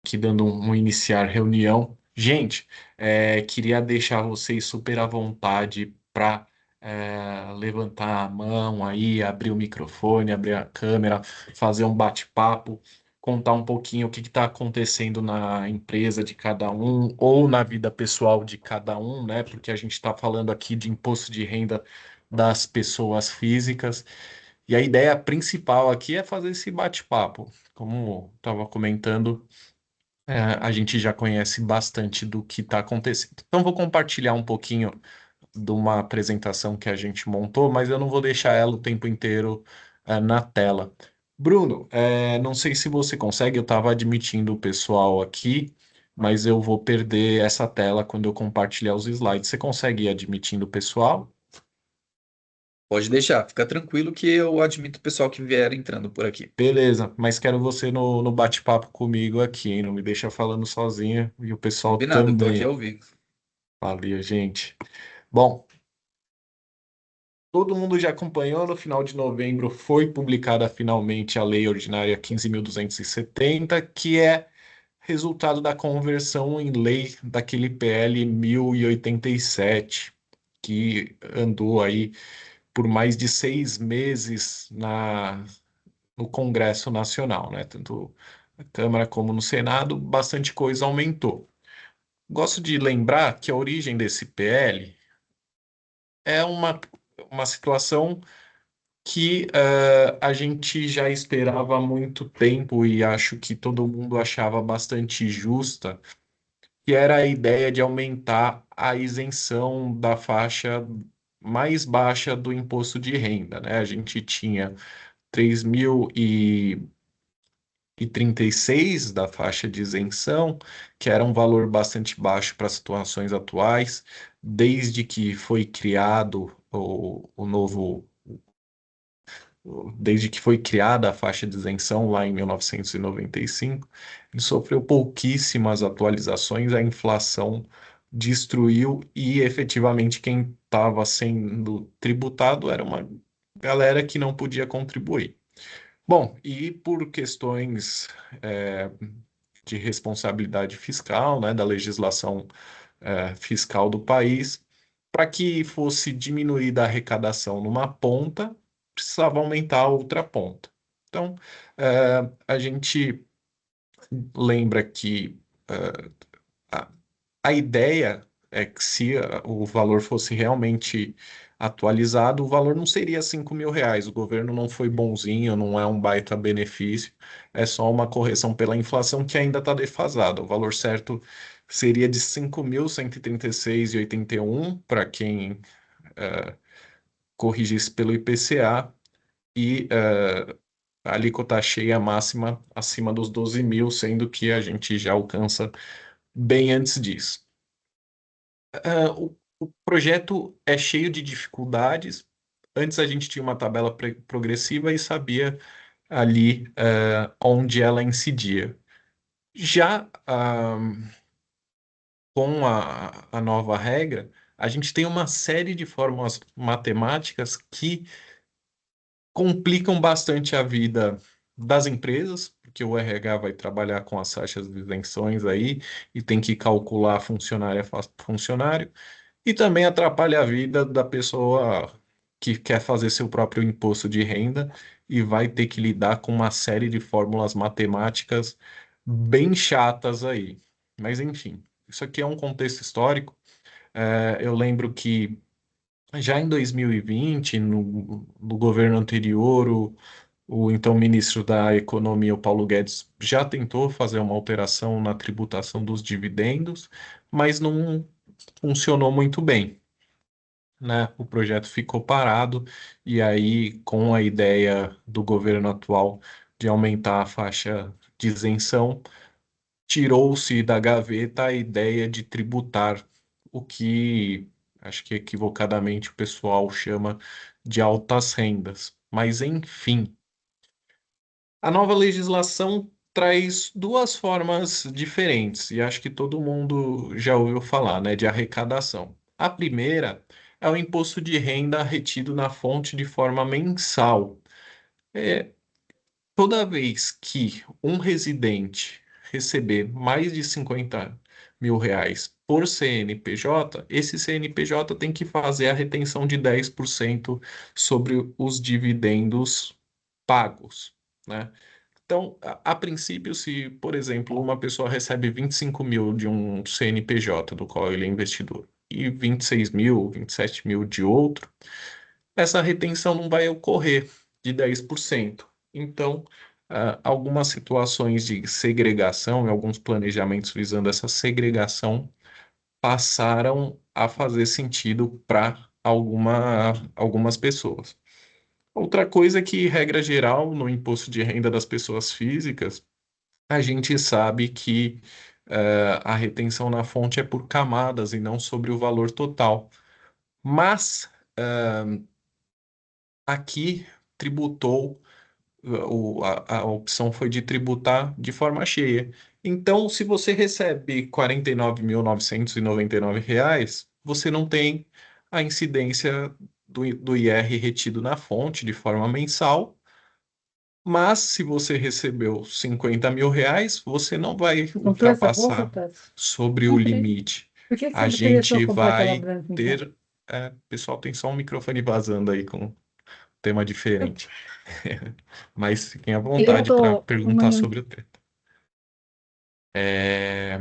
aqui dando um iniciar reunião. Gente, queria deixar vocês super à vontade para levantar a mão aí, abrir o microfone, abrir a câmera, fazer um bate-papo, contar um pouquinho o que está acontecendo na empresa de cada um ou na vida pessoal de cada um, né? Porque a gente está falando aqui de imposto de renda das pessoas físicas. E a ideia principal aqui é fazer esse bate-papo. Como estava comentando, a gente já conhece bastante do que está acontecendo. Então, vou compartilhar um pouquinho de uma apresentação que a gente montou, mas eu não vou deixar ela o tempo inteiro, na tela. Bruno, não sei se você consegue, eu estava admitindo o pessoal aqui, mas eu vou perder essa tela quando eu compartilhar os slides. Você consegue ir admitindo o pessoal? Pode deixar, fica tranquilo que eu admito o pessoal que vier entrando por aqui. Beleza, mas quero você no bate-papo comigo aqui, hein? Não me deixa falando sozinha e o pessoal Combinado, eu tô aqui também. ao vivo. Valeu, gente. Bom, todo mundo já acompanhou, no final de novembro foi publicada finalmente a Lei Ordinária 15.270, que é resultado da conversão em lei daquele PL 1087, que andou aí por mais de 6 meses no Congresso Nacional, né? Tanto na Câmara como no Senado, bastante coisa aumentou. Gosto de lembrar que a origem desse PL é uma situação que a gente já esperava há muito tempo e acho que todo mundo achava bastante justa, que era a ideia de aumentar a isenção da faixa mais baixa do imposto de renda, né? A gente tinha 3.036 da faixa de isenção, que era um valor bastante baixo para situações atuais, desde que foi criado o novo desde que foi criada a faixa de isenção lá em 1995, ele sofreu pouquíssimas atualizações, a inflação destruiu e efetivamente quem estava sendo tributado era uma galera que não podia contribuir. Bom, e por questões é, de responsabilidade fiscal, né, da legislação fiscal do país, para que fosse diminuída a arrecadação numa ponta, precisava aumentar a outra ponta. Então, a gente lembra que a, a ideia é que se o valor fosse realmente atualizado, o valor não seria R$ 5.000. O governo não foi bonzinho, não é um baita benefício, é só uma correção pela inflação que ainda está defasada. O valor certo seria de 5.136,81 para quem corrigisse pelo IPCA e a alíquota cheia máxima acima dos 12.000, sendo que a gente já alcança bem antes disso. O projeto é cheio de dificuldades. Antes a gente tinha uma tabela progressiva e sabia ali onde ela incidia. Já com a nova regra, a gente tem uma série de fórmulas matemáticas que complicam bastante a vida das empresas, porque o RH vai trabalhar com as taxas de isenções aí e tem que calcular funcionário a funcionário. E também atrapalha a vida da pessoa que quer fazer seu próprio imposto de renda e vai ter que lidar com uma série de fórmulas matemáticas bem chatas aí. Mas enfim, isso aqui é um contexto histórico. Eu lembro que já em 2020, no governo anterior, o então ministro da Economia, o Paulo Guedes, já tentou fazer uma alteração na tributação dos dividendos, mas não funcionou muito bem, né? O projeto ficou parado e aí, com a ideia do governo atual de aumentar a faixa de isenção, tirou-se da gaveta a ideia de tributar o que acho que equivocadamente o pessoal chama de altas rendas. Mas enfim, a nova legislação traz duas formas diferentes, e acho que todo mundo já ouviu falar, né, de arrecadação. A primeira é o imposto de renda retido na fonte de forma mensal. É, toda vez que um residente receber mais de 50 mil reais por CNPJ, esse CNPJ tem que fazer a retenção de 10% sobre os dividendos pagos, né? Então, a princípio, se, por exemplo, uma pessoa recebe 25 mil de um CNPJ, do qual ele é investidor, e 26 mil, 27 mil de outro, essa retenção não vai ocorrer de 10%. Então, algumas situações de segregação e alguns planejamentos visando essa segregação passaram a fazer sentido para algumas pessoas. Outra coisa é que, regra geral, no imposto de renda das pessoas físicas, a gente sabe que a retenção na fonte é por camadas e não sobre o valor total. Mas aqui tributou, a opção foi de tributar de forma cheia. Então, se você recebe R$ 49.999, você não tem a incidência do IR retido na fonte de forma mensal. Mas se você recebeu 50 mil reais, você não vai Você comprou essa bolsa, ultrapassar Tati? sobre o Comprei. limite. Por que que você A me interessou gente comprar aquela vai branca, então? ter. Pessoal, tem só um microfone vazando aí com tema diferente. Mas fiquem à Eu vontade para tô. perguntar sobre o tema. É,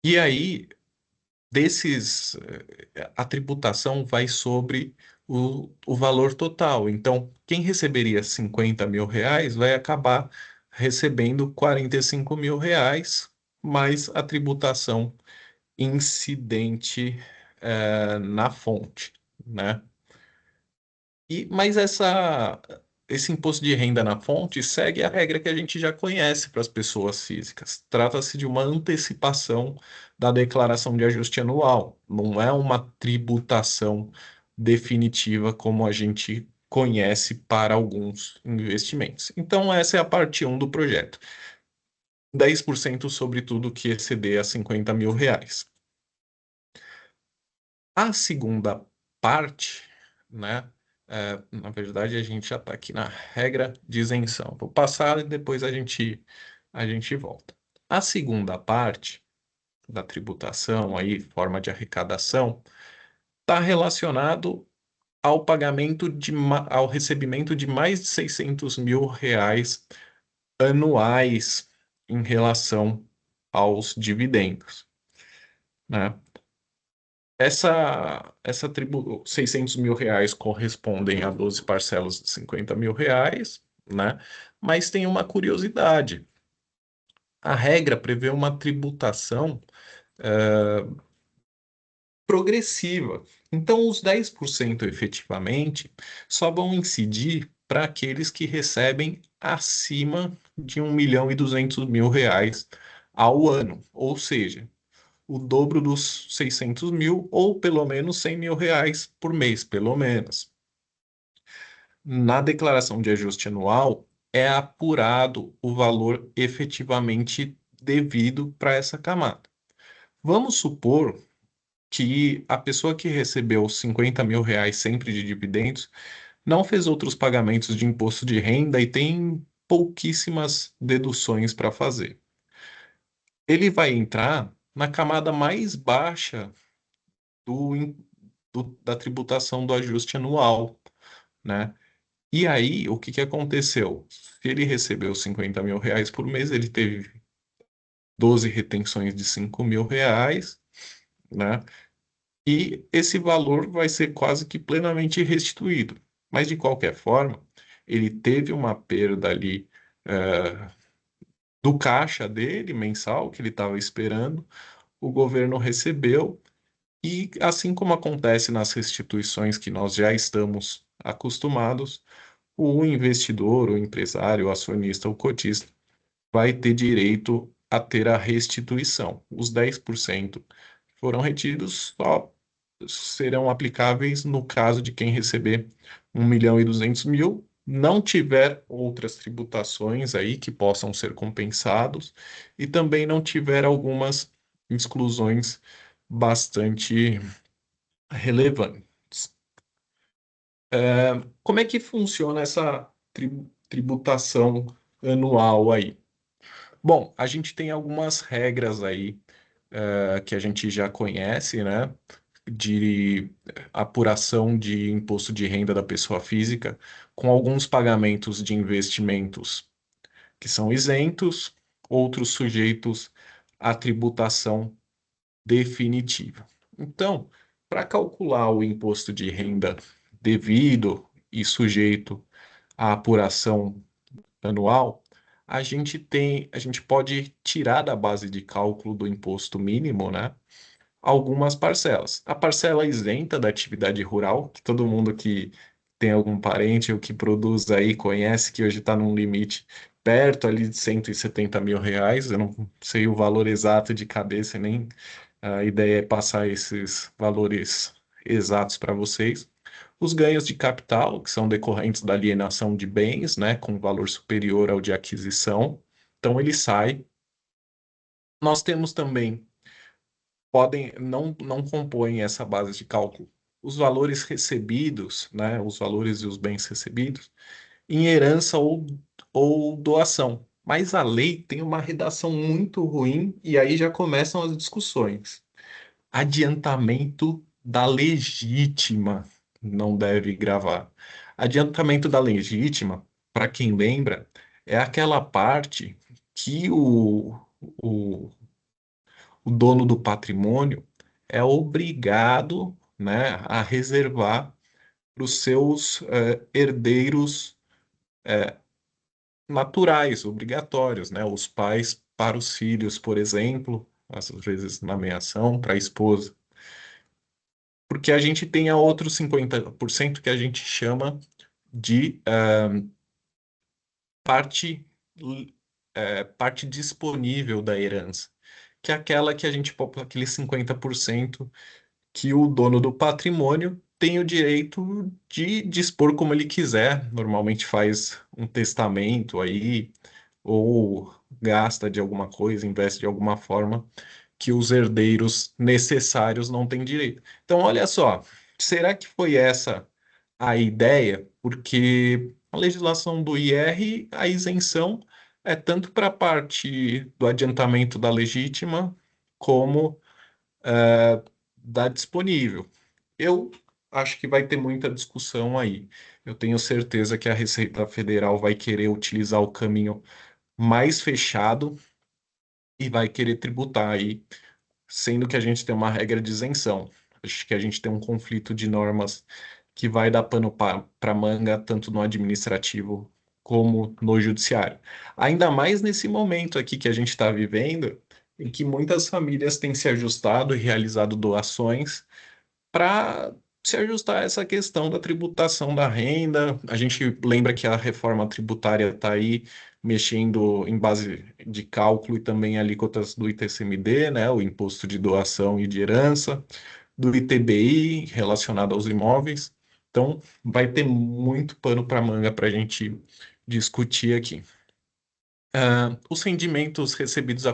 E aí, a tributação vai sobre o valor total. Então, quem receberia 50 mil reais vai acabar recebendo 45 mil reais, mais a tributação incidente, na fonte, né? Mas esse imposto de renda na fonte segue a regra que a gente já conhece para as pessoas físicas. Trata-se de uma antecipação da declaração de ajuste anual, não é uma tributação definitiva como a gente conhece para alguns investimentos. Então, essa é a parte um do projeto. 10% sobre tudo que exceder a 50 mil reais. A segunda parte, né? Na verdade, a gente já está aqui na regra de isenção. Vou passar e depois a gente volta. A segunda parte da tributação, aí, forma de arrecadação, está relacionado ao ao recebimento de mais de 600 mil reais anuais em relação aos dividendos, né? Essa 600 mil reais correspondem a 12 parcelas de 50 mil reais, né? Mas tem uma curiosidade. A regra prevê uma tributação progressiva. Então, os 10% efetivamente só vão incidir para aqueles que recebem acima de 1.200.000 reais ao ano. Ou seja, o dobro dos 600 mil, ou pelo menos 100 mil reais por mês, pelo menos. Na declaração de ajuste anual, é apurado o valor efetivamente devido para essa camada. Vamos supor que a pessoa que recebeu 50 mil reais sempre de dividendos não fez outros pagamentos de imposto de renda e tem pouquíssimas deduções para fazer. Ele vai entrar na camada mais baixa do, da tributação do ajuste anual, né? E aí, o que que aconteceu? Se ele recebeu 50 mil reais por mês, ele teve 12 retenções de 5 mil reais, né? E esse valor vai ser quase que plenamente restituído. Mas, de qualquer forma, ele teve uma perda ali, do caixa dele mensal, que ele estava esperando, o governo recebeu. E assim como acontece nas restituições que nós já estamos acostumados, o investidor, o empresário, o acionista, o cotista vai ter direito a ter a restituição. Os 10% foram retidos só serão aplicáveis no caso de quem receber 1.200.000, não tiver outras tributações aí que possam ser compensados e também não tiver algumas exclusões bastante relevantes. Como é que funciona essa tributação anual aí? Bom, a gente tem algumas regras aí que a gente já conhece, né? De apuração de imposto de renda da pessoa física, com alguns pagamentos de investimentos que são isentos, outros sujeitos à tributação definitiva. Então, para calcular o imposto de renda devido e sujeito à apuração anual, a gente pode tirar da base de cálculo do imposto mínimo, né? Algumas parcelas. A parcela isenta da atividade rural, que todo mundo que tem algum parente ou que produz aí conhece, que hoje está num limite perto ali de 170 mil reais. Eu não sei o valor exato de cabeça, nem a ideia é passar esses valores exatos para vocês. Os ganhos de capital, que são decorrentes da alienação de bens, né, com valor superior ao de aquisição. Então, ele sai. Nós temos também não compõem essa base de cálculo. Os valores recebidos, né, os valores e os bens recebidos, em herança ou doação. Mas a lei tem uma redação muito ruim e aí já começam as discussões. Adiantamento da legítima não deve gravar. Adiantamento da legítima, para quem lembra, é aquela parte que o o dono do patrimônio é obrigado, né, a reservar para os seus herdeiros naturais, obrigatórios, né, os pais para os filhos, por exemplo, às vezes na meação, para a esposa. Porque a gente tem a outros 50% que a gente chama de parte, parte disponível da herança, que é aquela que a gente poupa aquele 50% que o dono do patrimônio tem o direito de dispor como ele quiser. Normalmente faz um testamento aí, ou gasta de alguma coisa, investe de alguma forma que os herdeiros necessários não têm direito. Então, olha só, será que foi essa a ideia? Porque a legislação do IR, a isenção é tanto para a parte do adiantamento da legítima, como da disponível. Eu acho que vai ter muita discussão aí. Eu tenho certeza que a Receita Federal vai querer utilizar o caminho mais fechado e vai querer tributar aí, sendo que a gente tem uma regra de isenção. Acho que a gente tem um conflito de normas que vai dar pano para manga, tanto no administrativo como no judiciário. Ainda mais nesse momento aqui que a gente está vivendo, em que muitas famílias têm se ajustado e realizado doações para se ajustar a essa questão da tributação da renda. A gente lembra que a reforma tributária está aí mexendo em base de cálculo e também alíquotas do ITCMD, né, o Imposto de Doação e de Herança, do ITBI relacionado aos imóveis. Então, vai ter muito pano para manga para a gente discutir aqui. Os rendimentos recebidos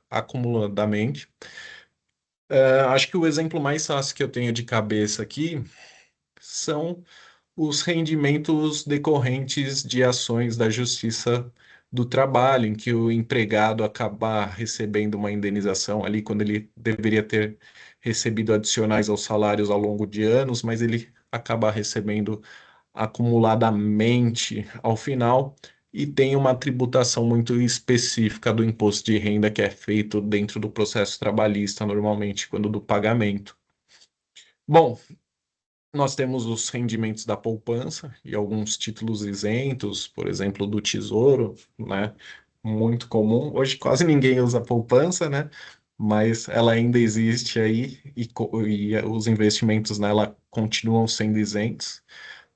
acumuladamente. Acho que o exemplo mais fácil que eu tenho de cabeça aqui são os rendimentos decorrentes de ações da Justiça do Trabalho, em que o empregado acaba recebendo uma indenização ali quando ele deveria ter recebido adicionais aos salários ao longo de anos, mas ele acaba recebendo acumuladamente ao final e tem uma tributação muito específica do imposto de renda que é feito dentro do processo trabalhista, normalmente quando do pagamento. Bom, nós temos os rendimentos da poupança e alguns títulos isentos, por exemplo, do Tesouro, né? Muito comum. Hoje quase ninguém usa poupança, né? Mas ela ainda existe aí e os investimentos nela continuam sendo isentos.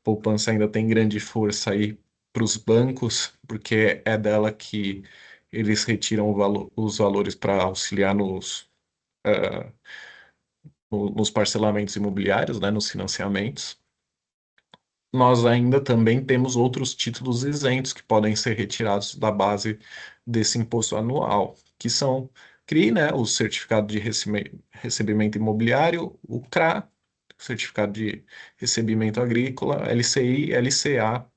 Poupança ainda tem grande força aí para os bancos, porque é dela que eles retiram os valores para auxiliar nos parcelamentos imobiliários, né? Nos financiamentos. Nós ainda também temos outros títulos isentos que podem ser retirados da base desse imposto anual, que são CRI, né, o Certificado de Recebimento Imobiliário, o CRA, Certificado de Recebimento Agrícola, LCI, LCA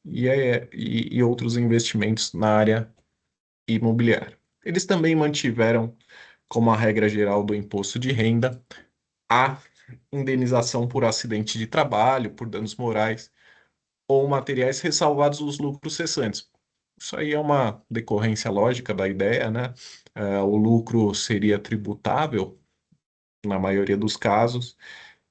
e outros investimentos na área imobiliária. Eles também mantiveram, como a regra geral do imposto de renda, a indenização por acidente de trabalho, por danos morais ou materiais, ressalvados os lucros cessantes. Isso aí é uma decorrência lógica da ideia, né? O lucro seria tributável na maioria dos casos,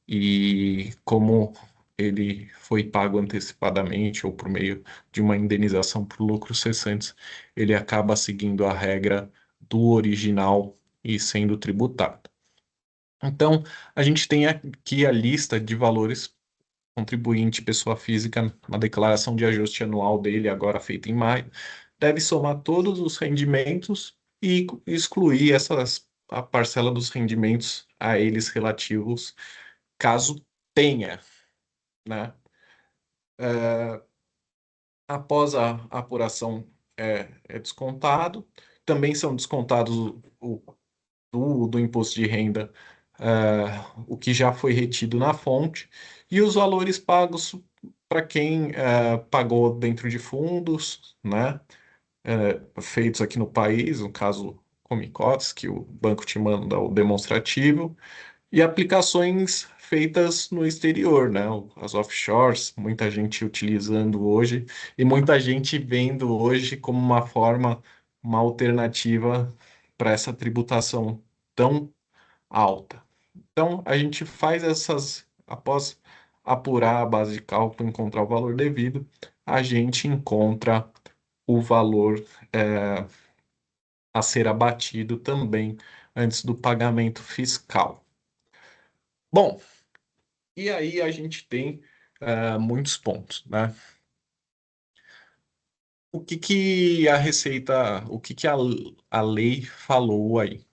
e como ele foi pago antecipadamente ou por meio de uma indenização por lucros cessantes, ele acaba seguindo a regra do original e sendo tributado. Então, a gente tem aqui a lista de valores contribuinte, pessoa física, na declaração de ajuste anual dele, agora feita em maio, deve somar todos os rendimentos e excluir a parcela dos rendimentos a eles relativos, caso tenha, né? Após a apuração é descontado, também são descontados do imposto de renda, o que já foi retido na fonte, e os valores pagos para quem pagou dentro de fundos, né, feitos aqui no país, no caso Comicotes, que o banco te manda o demonstrativo, e aplicações feitas no exterior, né, as offshores, muita gente utilizando hoje, e muita gente vendo hoje como uma forma, uma alternativa para essa tributação tão alta. Então, a gente faz após apurar a base de cálculo, encontrar o valor devido, a gente encontra o valor a ser abatido também antes do pagamento fiscal. Bom, e aí a gente tem muitos pontos, né? O que que a lei falou aí?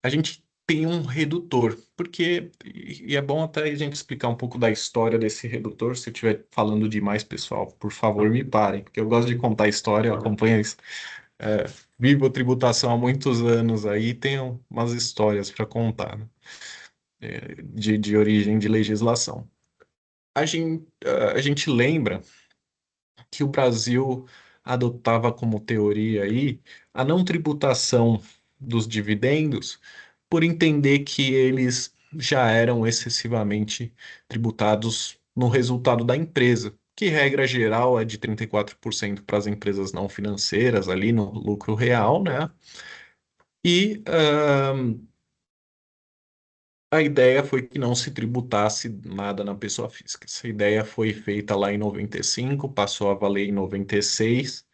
A gente tem um redutor, porque, e é bom até a gente explicar um pouco da história desse redutor. Se eu estiver falando demais, pessoal, por favor, me parem, porque eu gosto de contar história, eu acompanho isso. É, vivo tributação há muitos anos aí, e tenho umas histórias para contar, né? De origem de legislação. A gente lembra que o Brasil adotava como teoria aí a não tributação dos dividendos, por entender que eles já eram excessivamente tributados no resultado da empresa, que regra geral é de 34% para as empresas não financeiras, ali no lucro real, né? E a ideia foi que não se tributasse nada na pessoa física. Essa ideia foi feita lá em 95, passou a valer em 96.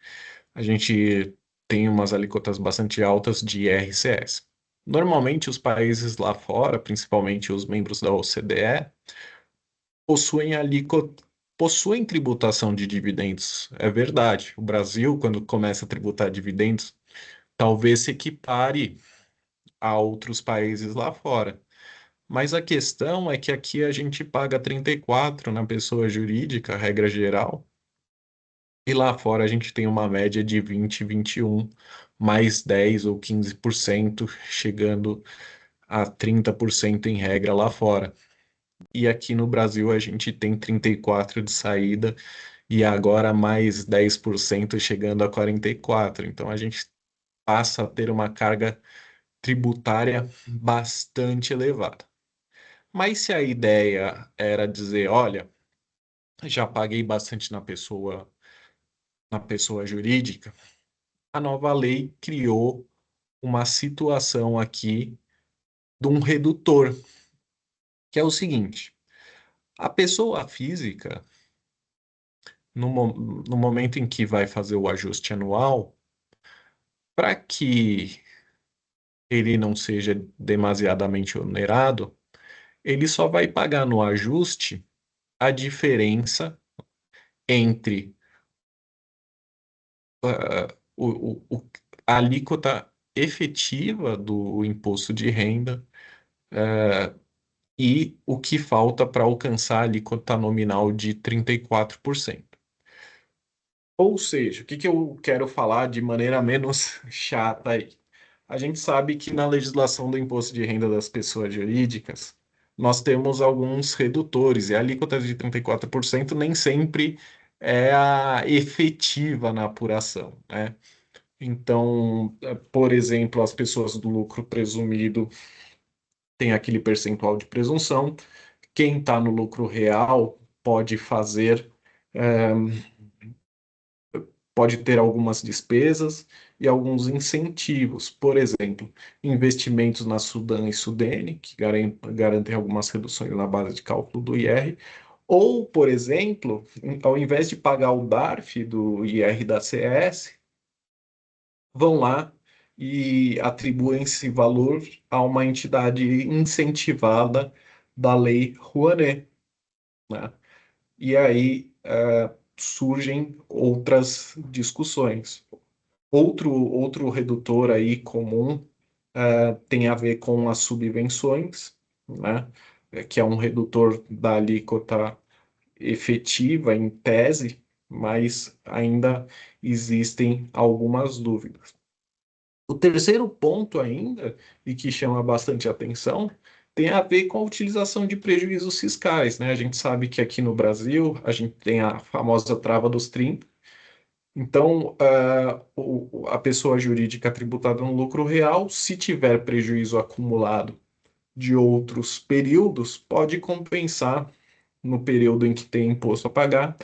A gente tem umas alíquotas bastante altas de IRCS. Normalmente, os países lá fora, principalmente os membros da OCDE, possuem alíquota, possuem tributação de dividendos. É verdade. O Brasil, quando começa a tributar dividendos, talvez se equipare a outros países lá fora. Mas a questão é que aqui a gente paga 34 na pessoa jurídica, regra geral, e lá fora a gente tem uma média de 20, 21, mais 10 ou 15%, chegando a 30% em regra lá fora. E aqui no Brasil a gente tem 34 de saída e agora mais 10% chegando a 44. Então a gente passa a ter uma carga tributária bastante elevada. Mas se a ideia era dizer, olha, já paguei bastante na pessoa jurídica, a nova lei criou uma situação aqui de um redutor, que é o seguinte: a pessoa física, no momento em que vai fazer o ajuste anual, para que ele não seja demasiadamente onerado, ele só vai pagar no ajuste a diferença entre a alíquota efetiva do imposto de renda e o que falta para alcançar a alíquota nominal de 34%. Ou seja, o que que eu quero falar de maneira menos chata aí? A gente sabe que na legislação do imposto de renda das pessoas jurídicas, nós temos alguns redutores, e a alíquota de 34% nem sempre é a efetiva na apuração, né? Então, por exemplo, as pessoas do lucro presumido têm aquele percentual de presunção. Quem está no lucro real pode fazer, eh, pode ter algumas despesas e alguns incentivos. Por exemplo, investimentos na Sudan e Sudene, que garantem algumas reduções na base de cálculo do IR. Ou, por exemplo, ao invés de pagar o DARF do IR da CS, vão lá e atribuem esse valor a uma entidade incentivada da Lei Rouanet, né? E aí surgem outras discussões. Outro redutor aí comum tem a ver com as subvenções, né? Que é um redutor da alíquota efetiva em tese, mas ainda existem algumas dúvidas. O terceiro ponto ainda, e que chama bastante atenção, tem a ver com a utilização de prejuízos fiscais, né? A gente sabe que aqui no Brasil a gente tem a famosa trava dos 30. Então, a pessoa jurídica tributada no lucro real, se tiver prejuízo acumulado de outros períodos, pode compensar no período em que tem imposto a pagar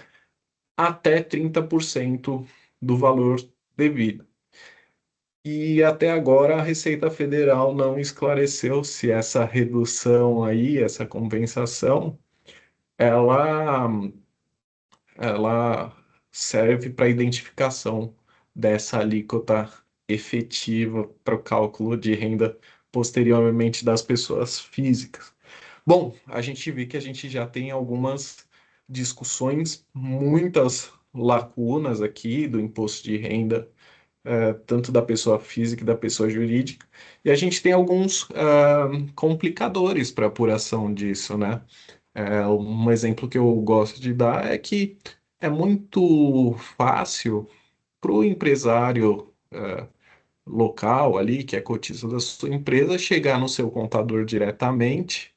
até 30% do valor devido. E até agora a Receita Federal não esclareceu se essa redução aí, essa compensação, ela, ela serve para identificação dessa alíquota efetiva para o cálculo de renda posteriormente das pessoas físicas. Bom, a gente vê que a gente já tem algumas discussões, muitas lacunas aqui do imposto de renda tanto da pessoa física e da pessoa jurídica. E a gente tem alguns complicadores para apuração disso, né? Um exemplo que eu gosto de dar é que é muito fácil para o empresário local ali, que é cotista da sua empresa, chegar no seu contador diretamente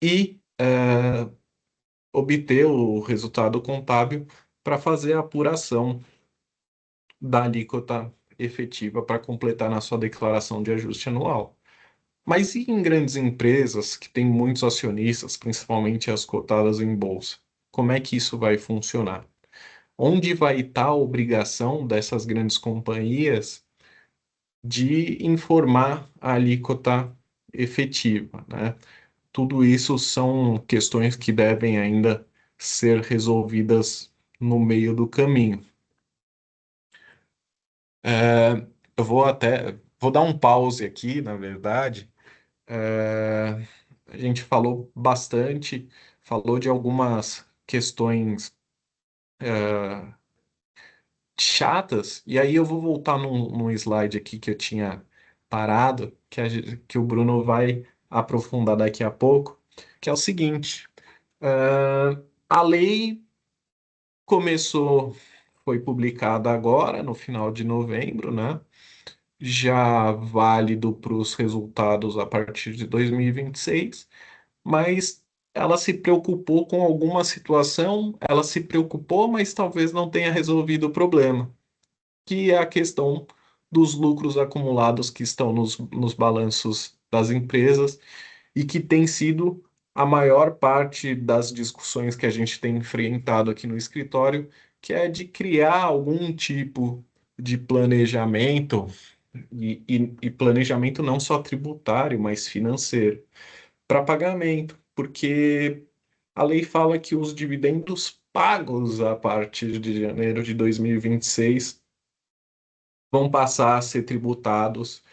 e obter o resultado contábil para fazer a apuração da alíquota efetiva para completar na sua declaração de ajuste anual. Mas e em grandes empresas que têm muitos acionistas, principalmente as cotadas em bolsa? Como é que isso vai funcionar? Onde vai estar a obrigação dessas grandes companhias de informar a alíquota efetiva, né? Tudo isso são questões que devem ainda ser resolvidas no meio do caminho. É, eu vou dar um pause aqui, na verdade. É, a gente falou bastante, falou de algumas questões chatas, e aí eu vou voltar num slide aqui que eu tinha parado, que o Bruno vai aprofundar daqui a pouco, que é o seguinte: a lei começou, foi publicada agora, no final de novembro, né? Já válido para os resultados a partir de 2026, mas ela se preocupou com alguma situação, ela se preocupou, mas talvez não tenha resolvido o problema, que é a questão dos lucros acumulados que estão nos balanços das empresas e que tem sido a maior parte das discussões que a gente tem enfrentado aqui no escritório, que é de criar algum tipo de planejamento e planejamento não só tributário, mas financeiro, para pagamento, porque a lei fala que os dividendos pagos a partir de janeiro de 2026 vão passar a ser tributados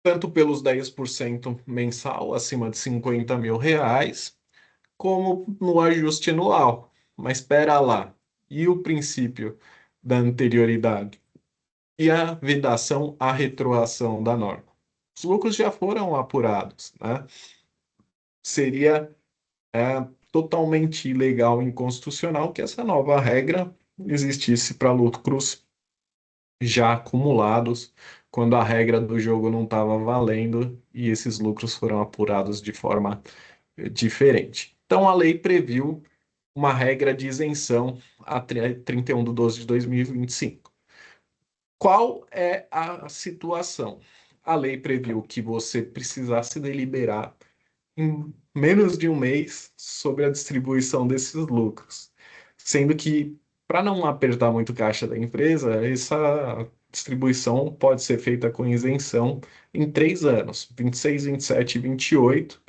tanto pelos 10% mensal, acima de R$ 50.000, como no ajuste anual. Mas espera lá, e o princípio da anterioridade? E a vedação à retroação da norma? Os lucros já foram apurados, né? Seria totalmente ilegal e inconstitucional que essa nova regra existisse para lucros já acumulados, quando a regra do jogo não estava valendo e esses lucros foram apurados de forma diferente. Então, a lei previu uma regra de isenção a 31 de 12 de 2025. Qual é a situação? A lei previu que você precisasse deliberar em menos de um mês sobre a distribuição desses lucros, sendo que, para não apertar muito o caixa da empresa, essa distribuição pode ser feita com isenção em 3 anos, 26, 27 e 28,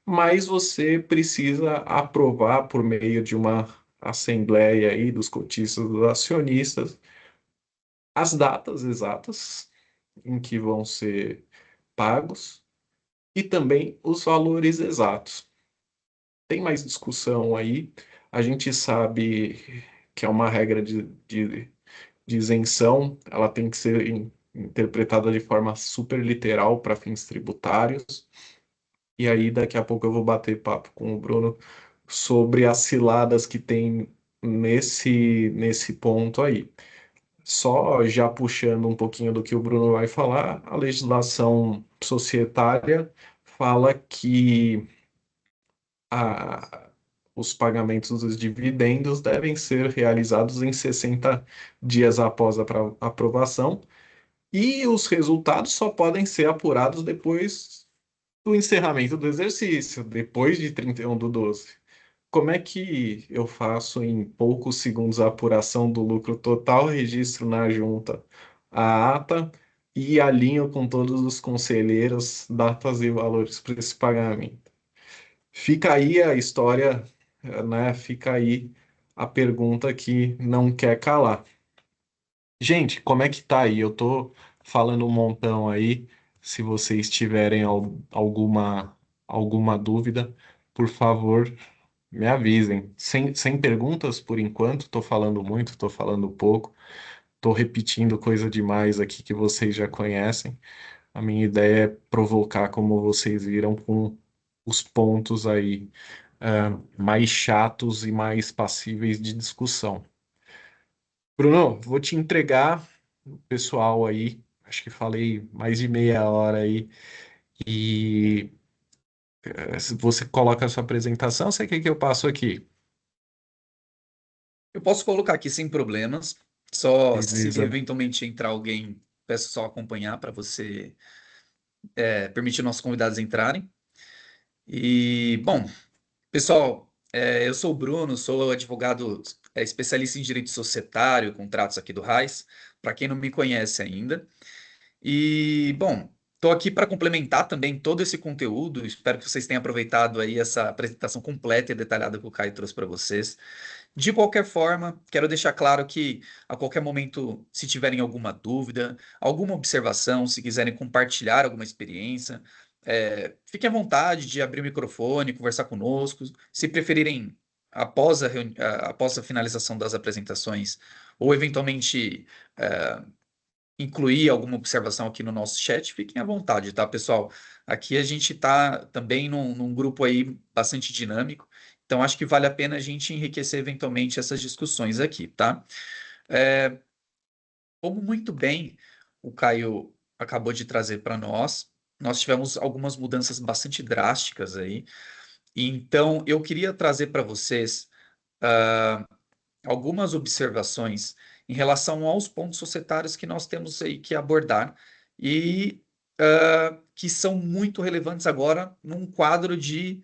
mas você precisa aprovar por meio de uma assembleia aí dos cotistas, dos acionistas, as datas exatas em que vão ser pagos e também os valores exatos. Tem mais discussão aí. A gente sabe que é uma regra de isenção, ela tem que ser interpretada de forma super literal para fins tributários. E aí, daqui a pouco, eu vou bater papo com o Bruno sobre as ciladas que tem nesse ponto aí. Só já puxando um pouquinho do que o Bruno vai falar, a legislação societária fala que a, os pagamentos dos dividendos devem ser realizados em 60 dias após a aprovação e os resultados só podem ser apurados depois do encerramento do exercício, depois de 31 do 12. Como é que eu faço em poucos segundos a apuração do lucro total, registro na junta a ata e alinho com todos os conselheiros datas e valores para esse pagamento? Fica aí a história, né? Fica aí a pergunta que não quer calar. Gente, como é que tá aí? Eu tô falando um montão aí. Se vocês tiverem alguma dúvida, por favor, me avisem. Sem perguntas por enquanto, tô falando muito, tô falando pouco, tô repetindo coisa demais aqui que vocês já conhecem. A minha ideia é provocar, como vocês viram, com os pontos aí mais chatos e mais passíveis de discussão. Bruno, vou te entregar o pessoal aí. Acho que falei mais de meia hora aí. E se você coloca a sua apresentação, você quer que eu passo aqui? Eu posso colocar aqui sem problemas. Só se Beleza. eventualmente entrar alguém, peço só acompanhar para você permitir nossos convidados entrarem. E, bom, pessoal, eu sou o Bruno, sou advogado especialista em direito societário, contratos aqui do RAIS, para quem não me conhece ainda. E, bom, estou aqui para complementar também todo esse conteúdo. Espero que vocês tenham aproveitado aí essa apresentação completa e detalhada que o Caio trouxe para vocês. De qualquer forma, quero deixar claro que a qualquer momento, se tiverem alguma dúvida, alguma observação, se quiserem compartilhar alguma experiência, fiquem à vontade de abrir o microfone, conversar conosco. Se preferirem, após a finalização das apresentações, ou eventualmente incluir alguma observação aqui no nosso chat, fiquem à vontade, tá, pessoal? Aqui a gente está também num grupo aí bastante dinâmico, então acho que vale a pena a gente enriquecer eventualmente essas discussões aqui, tá? É, como muito bem o Caio acabou de trazer para nós tivemos algumas mudanças bastante drásticas aí, e então eu queria trazer para vocês algumas observações em relação aos pontos societários que nós temos aí que abordar e que são muito relevantes agora num quadro de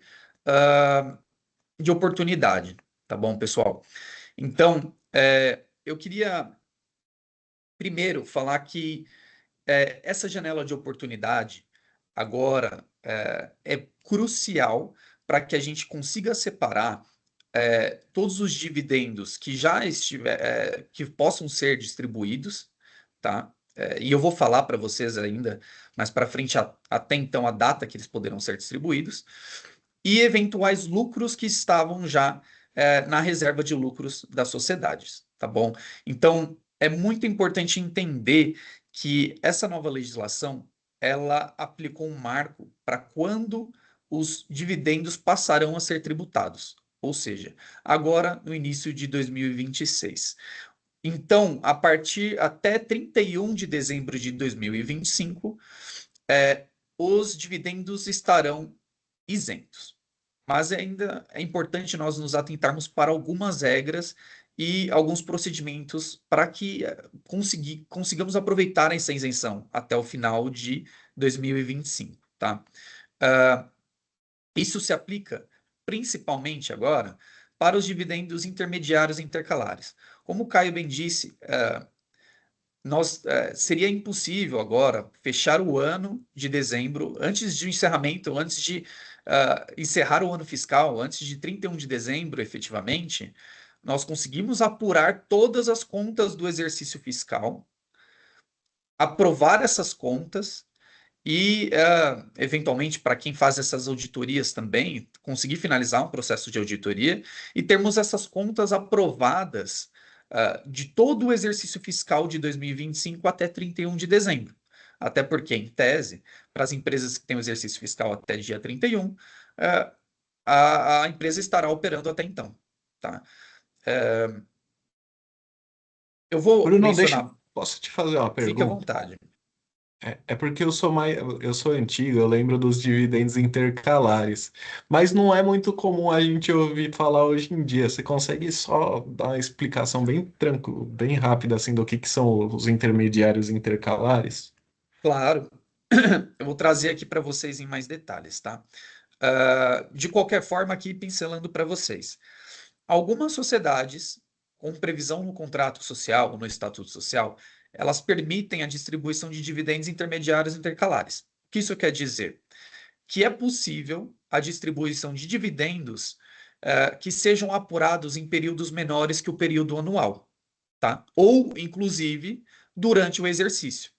oportunidade, tá bom, pessoal? Então, eu queria primeiro falar que essa janela de oportunidade agora é crucial para que a gente consiga separar todos os dividendos que já que possam ser distribuídos, tá? E eu vou falar para vocês ainda mais para frente, até então, a data que eles poderão ser distribuídos, e eventuais lucros que estavam já na reserva de lucros das sociedades, tá bom? Então, é muito importante entender que essa nova legislação ela aplicou um marco para quando os dividendos passarão a ser tributados, ou seja, agora no início de 2026. Então, a partir até 31 de dezembro de 2025, os dividendos estarão isentos. mas ainda é importante nós nos atentarmos para algumas regras e alguns procedimentos para que consigamos aproveitar essa isenção até o final de 2025, tá? Uh, Isso se aplica principalmente agora para os dividendos intermediários intercalares. Como o Caio bem disse, seria impossível agora fechar o ano de dezembro antes de encerramento, antes de encerrar o ano fiscal, antes de 31 de dezembro, efetivamente, nós conseguimos apurar todas as contas do exercício fiscal, aprovar essas contas e, eventualmente, para quem faz essas auditorias também, conseguir finalizar um processo de auditoria e termos essas contas aprovadas, de todo o exercício fiscal de 2025 até 31 de dezembro. Até porque, em tese, para as empresas que têm o exercício fiscal até dia 31, a empresa estará operando até então. Tá? Eu vou Bruno, mencionar, posso te fazer uma fique à pergunta? vontade. É porque eu sou antigo, eu lembro dos dividendos intercalares, mas não é muito comum a gente ouvir falar hoje em dia. Você consegue só dar uma explicação bem tranquila, bem rápida assim do que são os intermediários intercalares? Claro, eu vou trazer aqui para vocês em mais detalhes, tá? De qualquer forma, aqui pincelando para vocês. Algumas sociedades, com previsão no contrato social, no estatuto social, elas permitem a distribuição de dividendos intermediários intercalares. O que isso quer dizer? Que é possível a distribuição de dividendos que sejam apurados em períodos menores que o período anual, tá? Ou, inclusive, durante o exercício.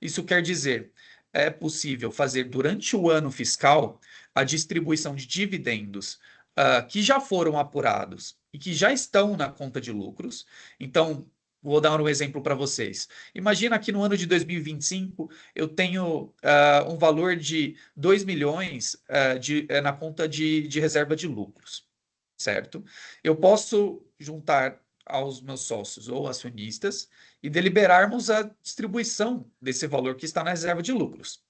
Isso quer dizer, é possível fazer durante o ano fiscal a distribuição de dividendos que já foram apurados e que já estão na conta de lucros. Então, vou dar um exemplo para vocês. Imagina que no ano de 2025 eu tenho um valor de 2 milhões na conta de reserva de lucros, certo? Eu posso juntar aos meus sócios ou acionistas e deliberarmos a distribuição desse valor que está na reserva de lucros.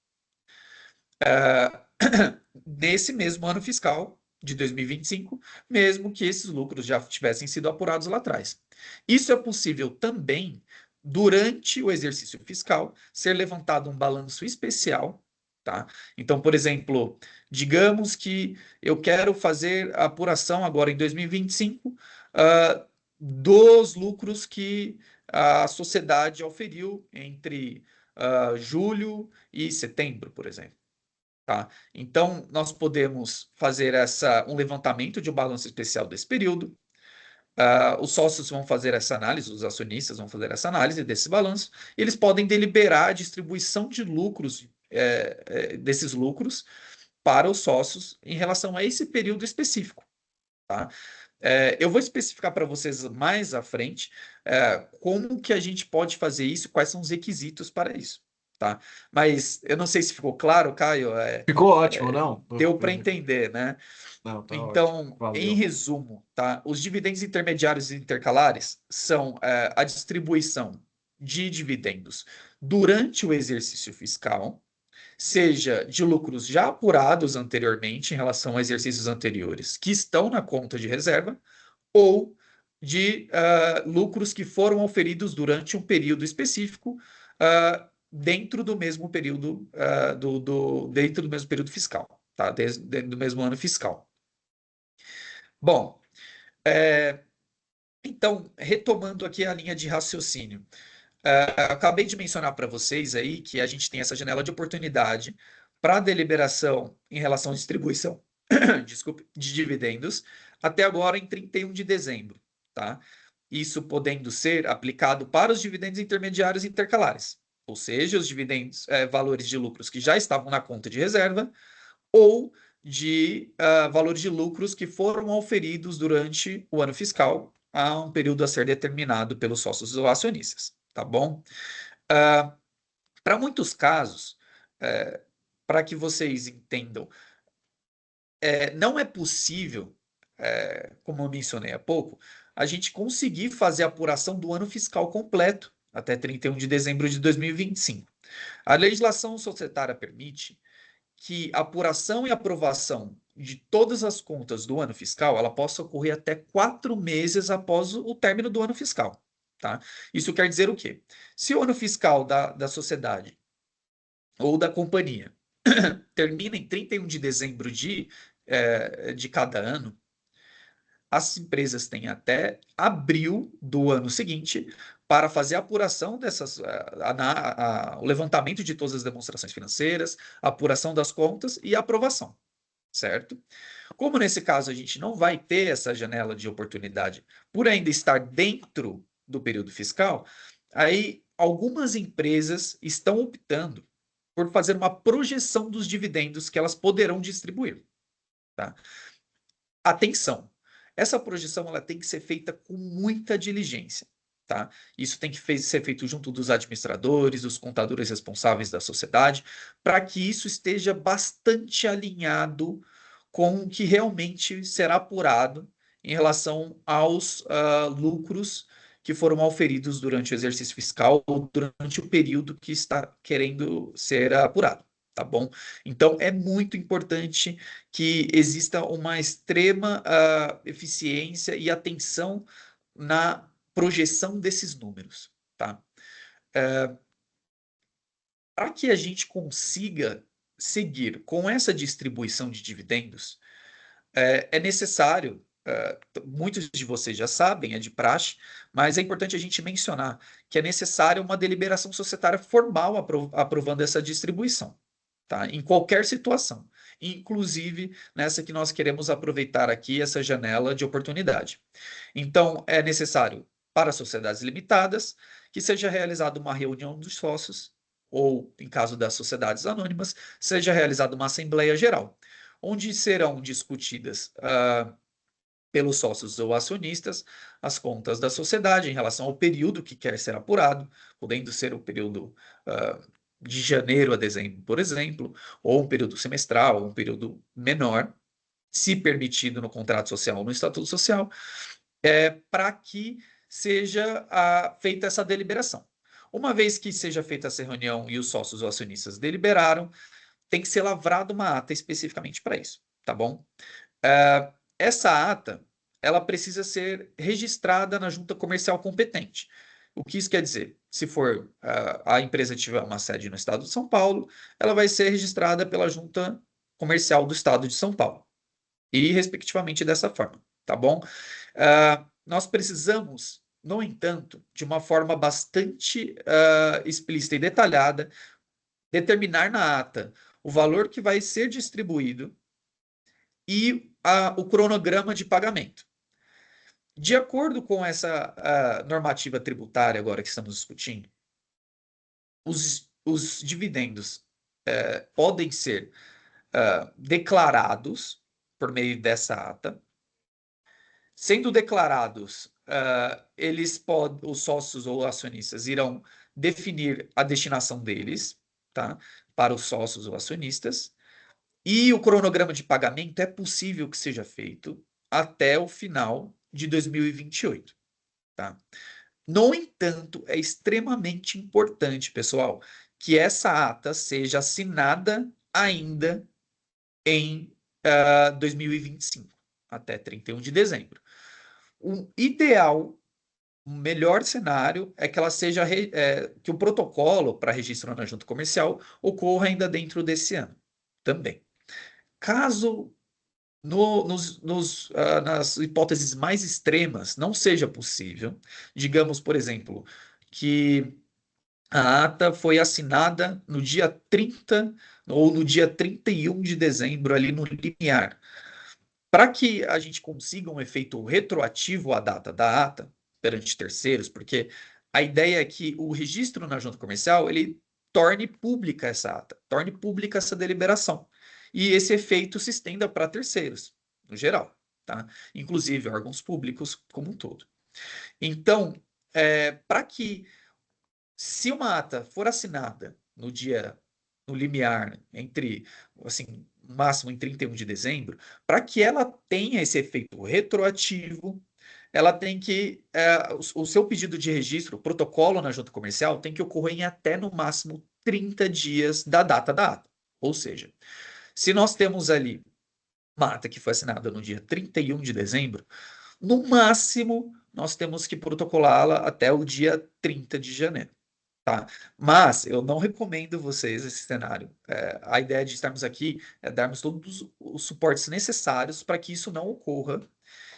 Nesse mesmo ano fiscal de 2025, mesmo que esses lucros já tivessem sido apurados lá atrás. Isso é possível também durante o exercício fiscal ser levantado um balanço especial, tá? Então, por exemplo, digamos que eu quero fazer a apuração agora em 2025 dos lucros que a sociedade auferiu entre julho e setembro, por exemplo. Tá? Então, nós podemos fazer um levantamento de um balanço especial desse período. Os sócios vão fazer essa análise, os acionistas vão fazer essa análise desse balanço, e eles podem deliberar a distribuição de lucros, desses lucros, para os sócios em relação a esse período específico. Tá? Eu vou especificar para vocês mais à frente como que a gente pode fazer isso, quais são os requisitos para isso, tá? Mas eu não sei se ficou claro, Caio, Ficou ótimo, não? deu para entender, né? Não, tá ótimo. Então, em Valeu. resumo, tá? Os dividendos intermediários e intercalares são a distribuição de dividendos durante o exercício fiscal, seja de lucros já apurados anteriormente em relação a exercícios anteriores que estão na conta de reserva, ou de lucros que foram auferidos durante um período específico dentro do mesmo período dentro do mesmo período fiscal, tá? Dentro do mesmo ano fiscal. Bom, então, retomando aqui a linha de raciocínio, acabei de mencionar para vocês aí que a gente tem essa janela de oportunidade para deliberação em relação à distribuição desculpe, de dividendos até agora em 31 de dezembro, tá? Isso podendo ser aplicado para os dividendos intermediários intercalares, ou seja, os dividendos, valores de lucros que já estavam na conta de reserva, ou de valores de lucros que foram auferidos durante o ano fiscal a um período a ser determinado pelos sócios ou acionistas, tá bom? Para muitos casos, para que vocês entendam, não é possível, como eu mencionei há pouco, a gente conseguir fazer a apuração do ano fiscal completo até 31 de dezembro de 2025. A legislação societária permite que a apuração e aprovação de todas as contas do ano fiscal, ela possa ocorrer até 4 meses após o término do ano fiscal, tá? Isso quer dizer o quê? Se o ano fiscal da sociedade ou da companhia termina em 31 de dezembro de cada ano, as empresas têm até abril do ano seguinte para fazer a apuração o levantamento de todas as demonstrações financeiras, a apuração das contas e a aprovação, certo? Como nesse caso a gente não vai ter essa janela de oportunidade por ainda estar dentro do período fiscal, aí algumas empresas estão optando por fazer uma projeção dos dividendos que elas poderão distribuir, tá? Atenção, essa projeção ela tem que ser feita com muita diligência, tá? Isso tem que ser feito junto dos administradores, dos contadores responsáveis da sociedade, para que isso esteja bastante alinhado com o que realmente será apurado em relação aos lucros que foram auferidos durante o exercício fiscal ou durante o período que está querendo ser apurado, tá bom? Então, é muito importante que exista uma extrema eficiência e atenção na projeção desses números, tá? Para que a gente consiga seguir com essa distribuição de dividendos, é necessário, muitos de vocês já sabem, é de praxe, mas é importante a gente mencionar que é necessária uma deliberação societária formal aprovando essa distribuição, tá? Em qualquer situação, inclusive nessa que nós queremos aproveitar aqui, essa janela de oportunidade. Então, é necessário, para sociedades limitadas, que seja realizada uma reunião dos sócios, ou, em caso das sociedades anônimas, seja realizada uma assembleia geral, onde serão discutidas pelos sócios ou acionistas as contas da sociedade em relação ao período que quer ser apurado, podendo ser o período de janeiro a dezembro, por exemplo, ou um período semestral, ou um período menor, se permitido no contrato social ou no estatuto social, para que seja feita essa deliberação. Uma vez que seja feita essa reunião e os sócios ou acionistas deliberaram, tem que ser lavrada uma ata especificamente para isso, tá bom? Essa ata, ela precisa ser registrada na junta comercial competente. O que isso quer dizer? Se for a empresa tiver uma sede no estado de São Paulo, ela vai ser registrada pela junta comercial do estado de São Paulo. E respectivamente dessa forma, tá bom? Nós precisamos, no entanto, de uma forma bastante explícita e detalhada, determinar na ata o valor que vai ser distribuído e o cronograma de pagamento. De acordo com essa normativa tributária agora que estamos discutindo, os dividendos podem ser declarados por meio dessa ata. Sendo declarados, os sócios ou acionistas irão definir a destinação deles, tá? Para os sócios ou acionistas. E o cronograma de pagamento é possível que seja feito até o final de 2028, tá? No entanto, é extremamente importante, pessoal, que essa ata seja assinada ainda em 2025, até 31 de dezembro. O ideal, o melhor cenário é que ela seja que o protocolo para registro na junta comercial ocorra ainda dentro desse ano também. Caso nas hipóteses mais extremas não seja possível, digamos, por exemplo, que a ata foi assinada no dia 30 ou no dia 31 de dezembro, ali no limiar. Para que a gente consiga um efeito retroativo à data da ata perante terceiros, porque a ideia é que o registro na junta comercial ele torne pública essa ata, torne pública essa deliberação. E esse efeito se estenda para terceiros, no geral, tá? Inclusive órgãos públicos como um todo. Então, para que, se uma ata for assinada no limiar, entre, assim, máximo em 31 de dezembro, para que ela tenha esse efeito retroativo, ela tem que, o seu pedido de registro, o protocolo na junta comercial, tem que ocorrer em até no máximo 30 dias da data da ata. Ou seja, Se nós temos ali uma ata que foi assinada no dia 31 de dezembro, no máximo nós temos que protocolá-la até o dia 30 de janeiro. Tá? Mas eu não recomendo vocês esse cenário. A ideia de estarmos aqui é darmos todos os suportes necessários para que isso não ocorra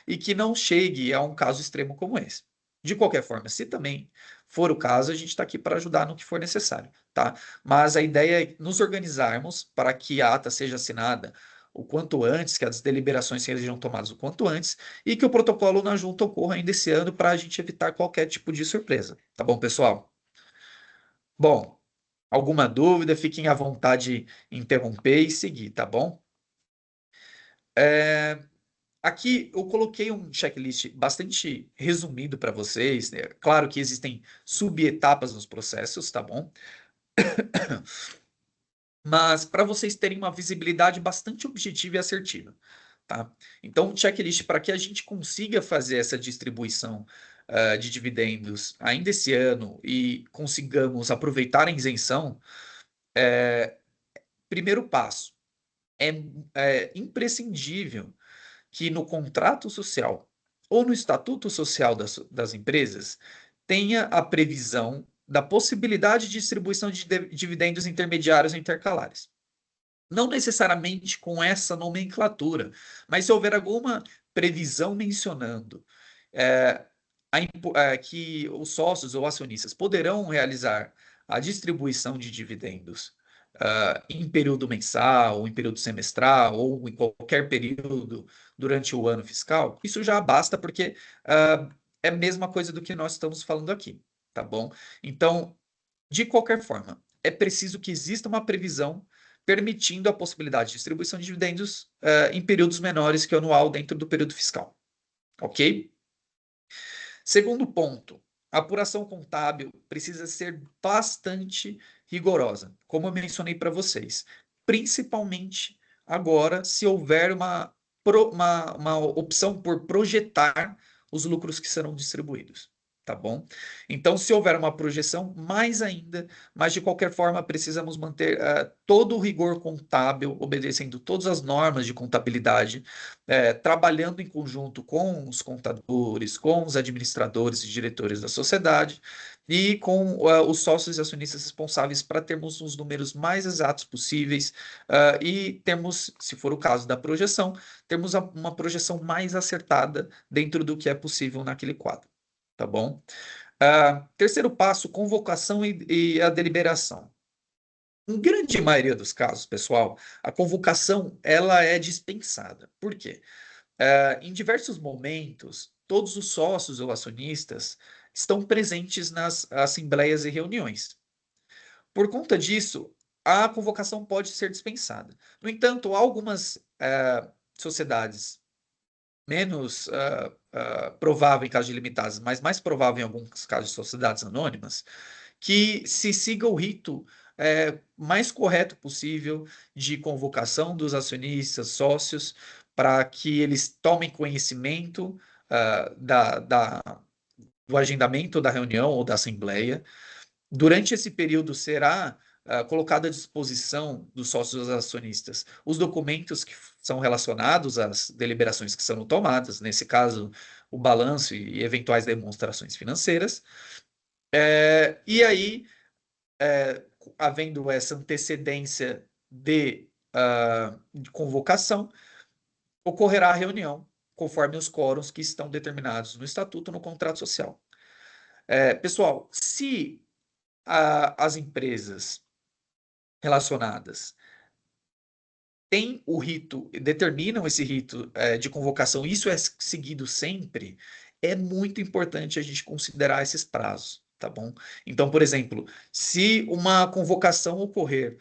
e que não chegue a um caso extremo como esse. De qualquer forma, se também for o caso, a gente está aqui para ajudar no que for necessário, tá? Mas a ideia é nos organizarmos para que a ata seja assinada o quanto antes, que as deliberações sejam tomadas o quanto antes e que o protocolo na junta ocorra ainda esse ano para a gente evitar qualquer tipo de surpresa. Tá bom, pessoal? Bom, alguma dúvida, fiquem à vontade em interromper e seguir, tá bom? Aqui eu coloquei um checklist bastante resumido para vocês, né? Claro que existem subetapas nos processos, tá bom? Mas para vocês terem uma visibilidade bastante objetiva e assertiva, tá? Então, um checklist para que a gente consiga fazer essa distribuição de dividendos ainda esse ano e consigamos aproveitar a isenção, primeiro passo, é, é imprescindível que no contrato social ou no estatuto social das empresas tenha a previsão da possibilidade de distribuição de dividendos intermediários ou intercalares. Não necessariamente com essa nomenclatura, mas se houver alguma previsão mencionando é, que os sócios ou acionistas poderão realizar a distribuição de dividendos em período mensal, ou em período semestral, ou em qualquer período durante o ano fiscal, isso já basta, porque é a mesma coisa do que nós estamos falando aqui, tá bom? Então, de qualquer forma, é preciso que exista uma previsão permitindo a possibilidade de distribuição de dividendos em períodos menores que o anual dentro do período fiscal, ok? Segundo ponto, a apuração contábil precisa ser bastante rigorosa, como eu mencionei para vocês, principalmente agora se houver uma opção por projetar os lucros que serão distribuídos. Tá bom? Então, se houver uma projeção, mais ainda, mas de qualquer forma, precisamos manter todo o rigor contábil, obedecendo todas as normas de contabilidade, trabalhando em conjunto com os contadores, com os administradores e diretores da sociedade e com os sócios e acionistas responsáveis para termos os números mais exatos possíveis e termos, se for o caso da projeção, termos uma projeção mais acertada dentro do que é possível naquele quadro. Tá bom? Terceiro passo, convocação e a deliberação. Em grande maioria dos casos, pessoal, a convocação ela é dispensada. Por quê? Em diversos momentos, todos os sócios ou acionistas estão presentes nas assembleias e reuniões. Por conta disso, a convocação pode ser dispensada. No entanto, há algumas sociedades menos provável em casos de limitados, mas mais provável em alguns casos de sociedades anônimas, que se siga o rito mais correto possível de convocação dos acionistas, sócios, para que eles tomem conhecimento do agendamento da reunião ou da assembleia. Durante esse período será colocado à disposição dos sócios acionistas os documentos que são relacionados às deliberações que são tomadas, nesse caso, o balanço e eventuais demonstrações financeiras. E aí, havendo essa antecedência de convocação, ocorrerá a reunião, conforme os quórums que estão determinados no estatuto, no contrato social. Pessoal, se as empresas relacionadas têm o rito, determinam esse rito de convocação, isso é seguido sempre, é muito importante a gente considerar esses prazos, tá bom? Então, por exemplo, se uma convocação ocorrer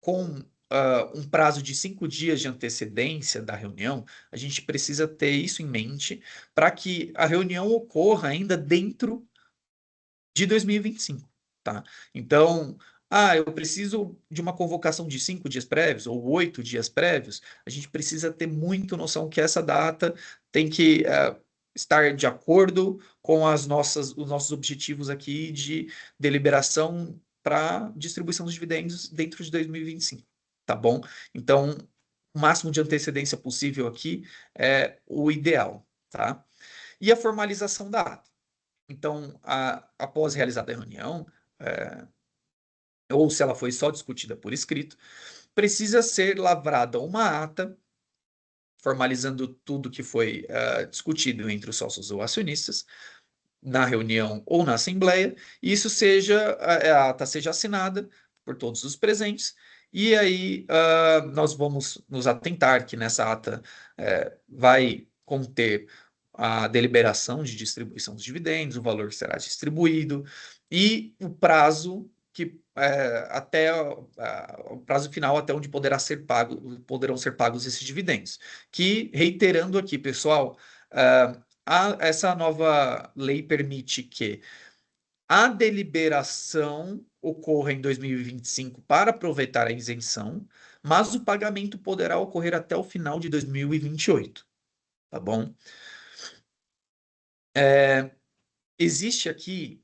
com um prazo de 5 dias de antecedência da reunião, a gente precisa ter isso em mente para que a reunião ocorra ainda dentro de 2025, tá? Então, eu preciso de uma convocação de 5 dias prévios ou 8 dias prévios. A gente precisa ter muito noção que essa data tem que estar de acordo com os nossos objetivos aqui de deliberação para distribuição dos dividendos dentro de 2025, tá bom? Então, o máximo de antecedência possível aqui é o ideal, tá? E a formalização da ata. Então, após realizada a reunião, ou se ela foi só discutida por escrito, precisa ser lavrada uma ata formalizando tudo que foi discutido entre os sócios ou acionistas, na reunião ou na assembleia, e isso a ata seja assinada por todos os presentes, e aí nós vamos nos atentar que nessa ata vai conter a deliberação de distribuição dos dividendos, o valor que será distribuído, e o prazo que até o prazo final até onde poderão ser pagos esses dividendos. Que, reiterando aqui, pessoal, essa nova lei permite que a deliberação ocorra em 2025 para aproveitar a isenção, mas o pagamento poderá ocorrer até o final de 2028, tá bom? Existe aqui,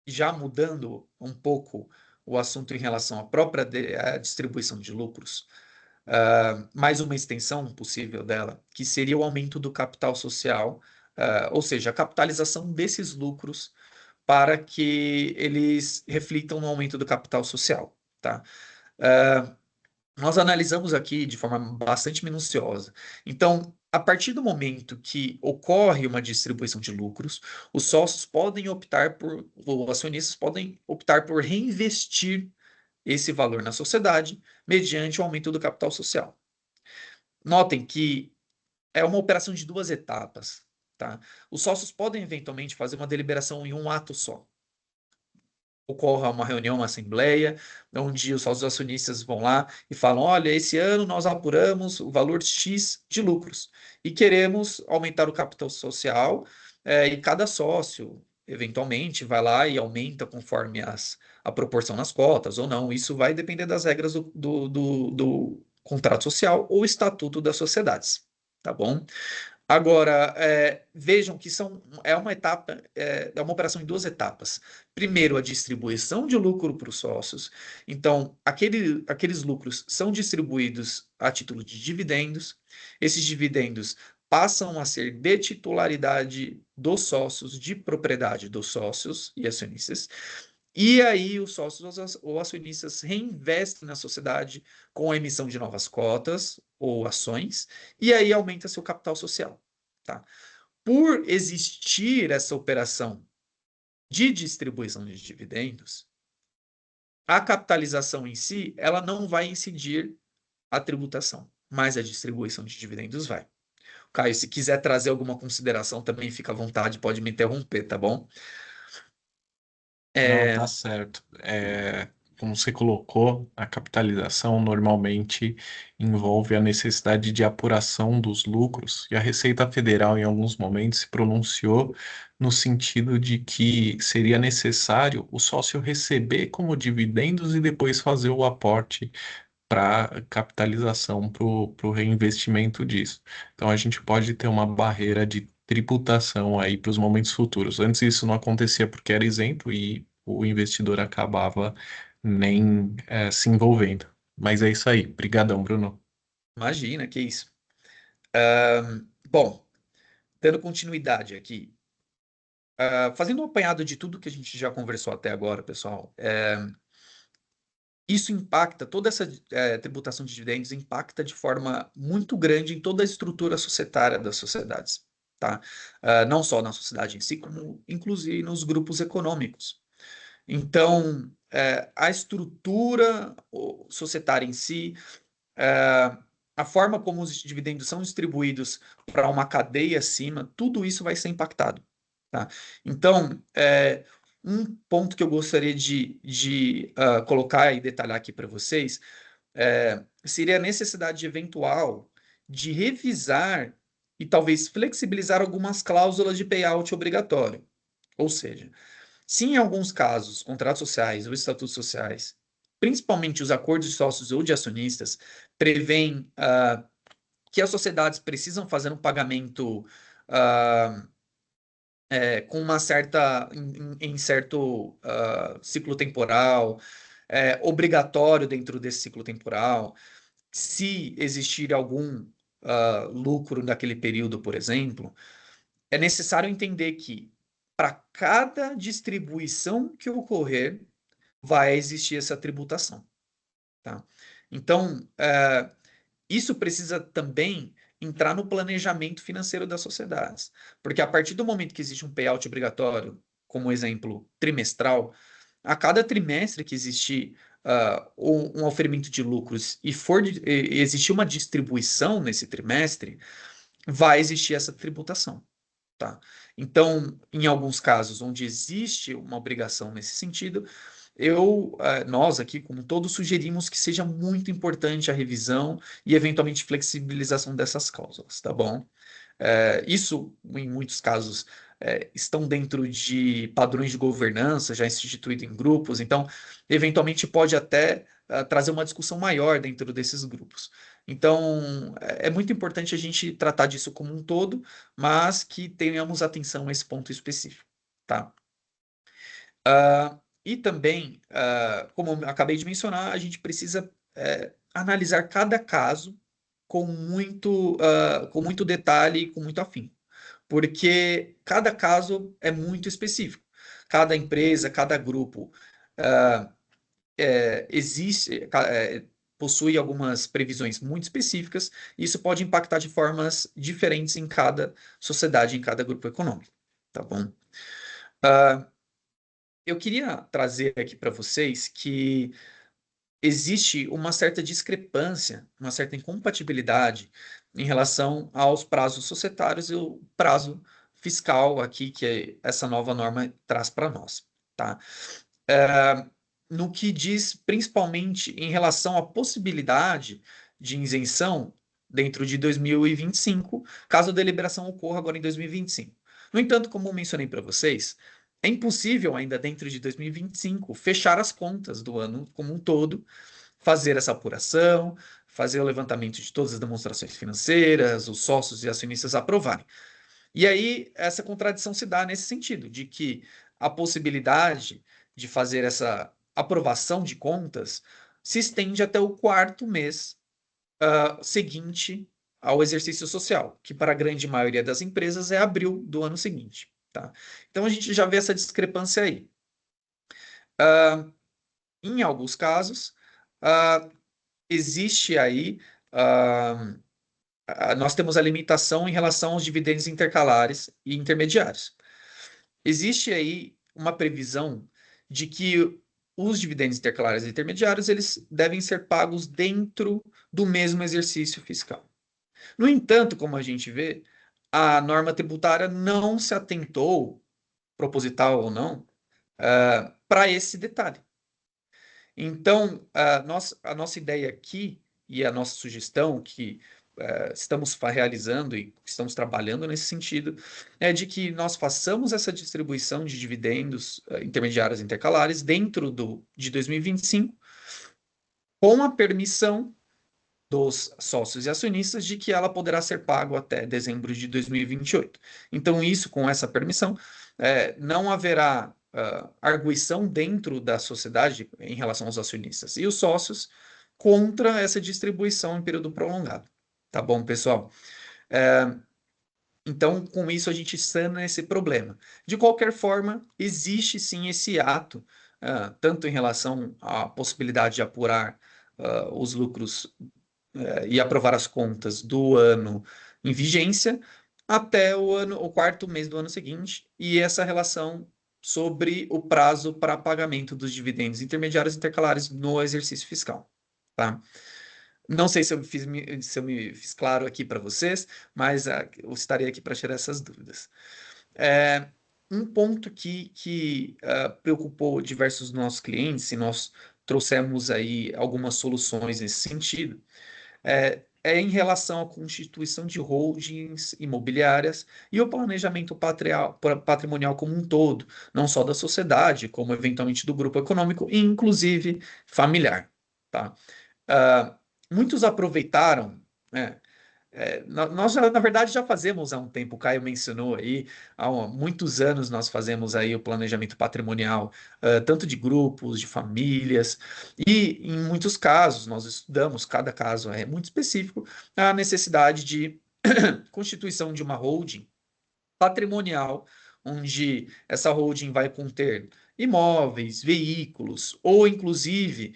já mudando um pouco o assunto em relação à própria distribuição de lucros, mais uma extensão possível dela, que seria o aumento do capital social, ou seja, a capitalização desses lucros para que eles reflitam no aumento do capital social, tá? Nós analisamos aqui de forma bastante minuciosa. Então, a partir do momento que ocorre uma distribuição de lucros, os sócios podem optar os acionistas podem optar por reinvestir esse valor na sociedade mediante o aumento do capital social. Notem que é uma operação de duas etapas, tá? Os sócios podem eventualmente fazer uma deliberação em um ato só. Ocorra uma reunião, uma assembleia, onde os sócios acionistas vão lá e falam: olha, esse ano nós apuramos o valor X de lucros e queremos aumentar o capital social, e cada sócio, eventualmente, vai lá e aumenta conforme a proporção nas cotas ou não. Isso vai depender das regras do contrato social ou estatuto das sociedades, tá bom? Agora, vejam que é uma etapa, é uma operação em duas etapas. Primeiro, a distribuição de lucro para os sócios. Então, aqueles lucros são distribuídos a título de dividendos. Esses dividendos passam a ser de titularidade dos sócios, de propriedade dos sócios e acionistas. E aí os sócios ou acionistas reinvestem na sociedade com a emissão de novas cotas ou ações, e aí aumenta seu capital social, tá? Por existir essa operação de distribuição de dividendos, a capitalização em si, ela não vai incidir a tributação, mas a distribuição de dividendos vai. Caio, se quiser trazer alguma consideração também, fica à vontade, pode me interromper, tá bom? Não, É, tá certo. Como você colocou, a capitalização normalmente envolve a necessidade de apuração dos lucros, e a Receita Federal, em alguns momentos, se pronunciou no sentido de que seria necessário o sócio receber como dividendos e depois fazer o aporte para capitalização, para o reinvestimento disso. Então a gente pode ter uma barreira de tributação aí para os momentos futuros. Antes isso não acontecia porque era isento e o investidor acabava nem se envolvendo. Mas é isso aí. Brigadão, Bruno. imagina, que isso. Bom, dando continuidade aqui, fazendo um apanhado de tudo que a gente já conversou até agora, pessoal, isso impacta, toda essa tributação de dividendos impacta de forma muito grande em toda a estrutura societária das sociedades, tá? Não só na sociedade em si, como inclusive nos grupos econômicos. Então, a estrutura societária em si, a forma como os dividendos são distribuídos para uma cadeia acima, tudo isso vai ser impactado. Tá? Então, um ponto que eu gostaria de colocar e detalhar aqui para vocês seria a necessidade eventual de revisar e talvez flexibilizar algumas cláusulas de payout obrigatório. Ou seja, se em alguns casos, contratos sociais ou estatutos sociais, principalmente os acordos de sócios ou de acionistas, prevêem que as sociedades precisam fazer um pagamento com uma certa, em certo ciclo temporal, obrigatório dentro desse ciclo temporal. Se existir algum lucro naquele período, por exemplo, é necessário entender que para cada distribuição que ocorrer, vai existir essa tributação, tá? Então, isso precisa também entrar no planejamento financeiro das sociedades, porque a partir do momento que existe um payout obrigatório, como exemplo, trimestral, a cada trimestre que existir um oferimento de lucros e existir uma distribuição nesse trimestre, vai existir essa tributação. Tá? Então, em alguns casos onde existe uma obrigação nesse sentido, nós aqui, como todos, sugerimos que seja muito importante a revisão e eventualmente flexibilização dessas cláusulas, tá bom? Isso, em muitos casos, estão dentro de padrões de governança já instituídos em grupos, então, eventualmente pode até trazer uma discussão maior dentro desses grupos. Então, é muito importante a gente tratar disso como um todo, mas que tenhamos atenção a esse ponto específico, tá? E também, como eu acabei de mencionar, a gente precisa analisar cada caso com muito detalhe e com muito afinco, porque cada caso é muito específico. Cada empresa, cada grupo ah, existe, possui algumas previsões muito específicas, e isso pode impactar de formas diferentes em cada sociedade, em cada grupo econômico, tá bom? Eu queria trazer aqui para vocês que existe uma certa discrepância, uma certa incompatibilidade em relação aos prazos societários e o prazo fiscal aqui que essa nova norma traz para nós, tá? No que diz principalmente em relação à possibilidade de isenção dentro de 2025, caso a deliberação ocorra agora em 2025. No entanto, como eu mencionei para vocês, é impossível ainda dentro de 2025 fechar as contas do ano como um todo, fazer essa apuração, fazer o levantamento de todas as demonstrações financeiras, os sócios e acionistas aprovarem. E aí essa contradição se dá nesse sentido, de que a possibilidade de fazer essa aprovação de contas se estende até o quarto mês seguinte ao exercício social, que para a grande maioria das empresas é abril do ano seguinte. Tá? Então a gente já vê essa discrepância aí. Em alguns casos, existe aí, nós temos a limitação em relação aos dividendos intercalares e intermediários. Existe aí uma previsão de que os dividendos intercalares e intermediários eles devem ser pagos dentro do mesmo exercício fiscal. No entanto, como a gente vê, a norma tributária não se atentou, proposital ou não, para esse detalhe. Então, a nossa ideia aqui e a nossa sugestão, que estamos realizando e estamos trabalhando nesse sentido, é de que nós façamos essa distribuição de dividendos intermediários intercalares dentro de 2025, com a permissão dos sócios e acionistas de que ela poderá ser pago até dezembro de 2028. Então, isso, com essa permissão, não haverá arguição dentro da sociedade em relação aos acionistas e os sócios contra essa distribuição em período prolongado. Tá bom, pessoal? Então, com isso, a gente sana esse problema. De qualquer forma, existe sim esse ato, tanto em relação à possibilidade de apurar os lucros e aprovar as contas do ano em vigência até o quarto mês do ano seguinte, e essa relação sobre o prazo para pagamento dos dividendos intermediários intercalares no exercício fiscal, tá? Não sei se eu me fiz claro aqui para vocês, mas eu estarei aqui para tirar essas dúvidas. Um ponto que preocupou diversos dos nossos clientes, e nós trouxemos aí algumas soluções nesse sentido, em relação à constituição de holdings imobiliárias e o planejamento patrimonial como um todo, não só da sociedade, como eventualmente do grupo econômico, e inclusive familiar. Tá? Muitos aproveitaram, né, Nós, na verdade, já fazemos há um tempo, o Caio mencionou aí, muitos anos nós fazemos aí o planejamento patrimonial, tanto de grupos, de famílias, e em muitos casos nós estudamos, cada caso é muito específico, a necessidade de constituição de uma holding patrimonial, onde essa holding vai conter imóveis, veículos, ou inclusive,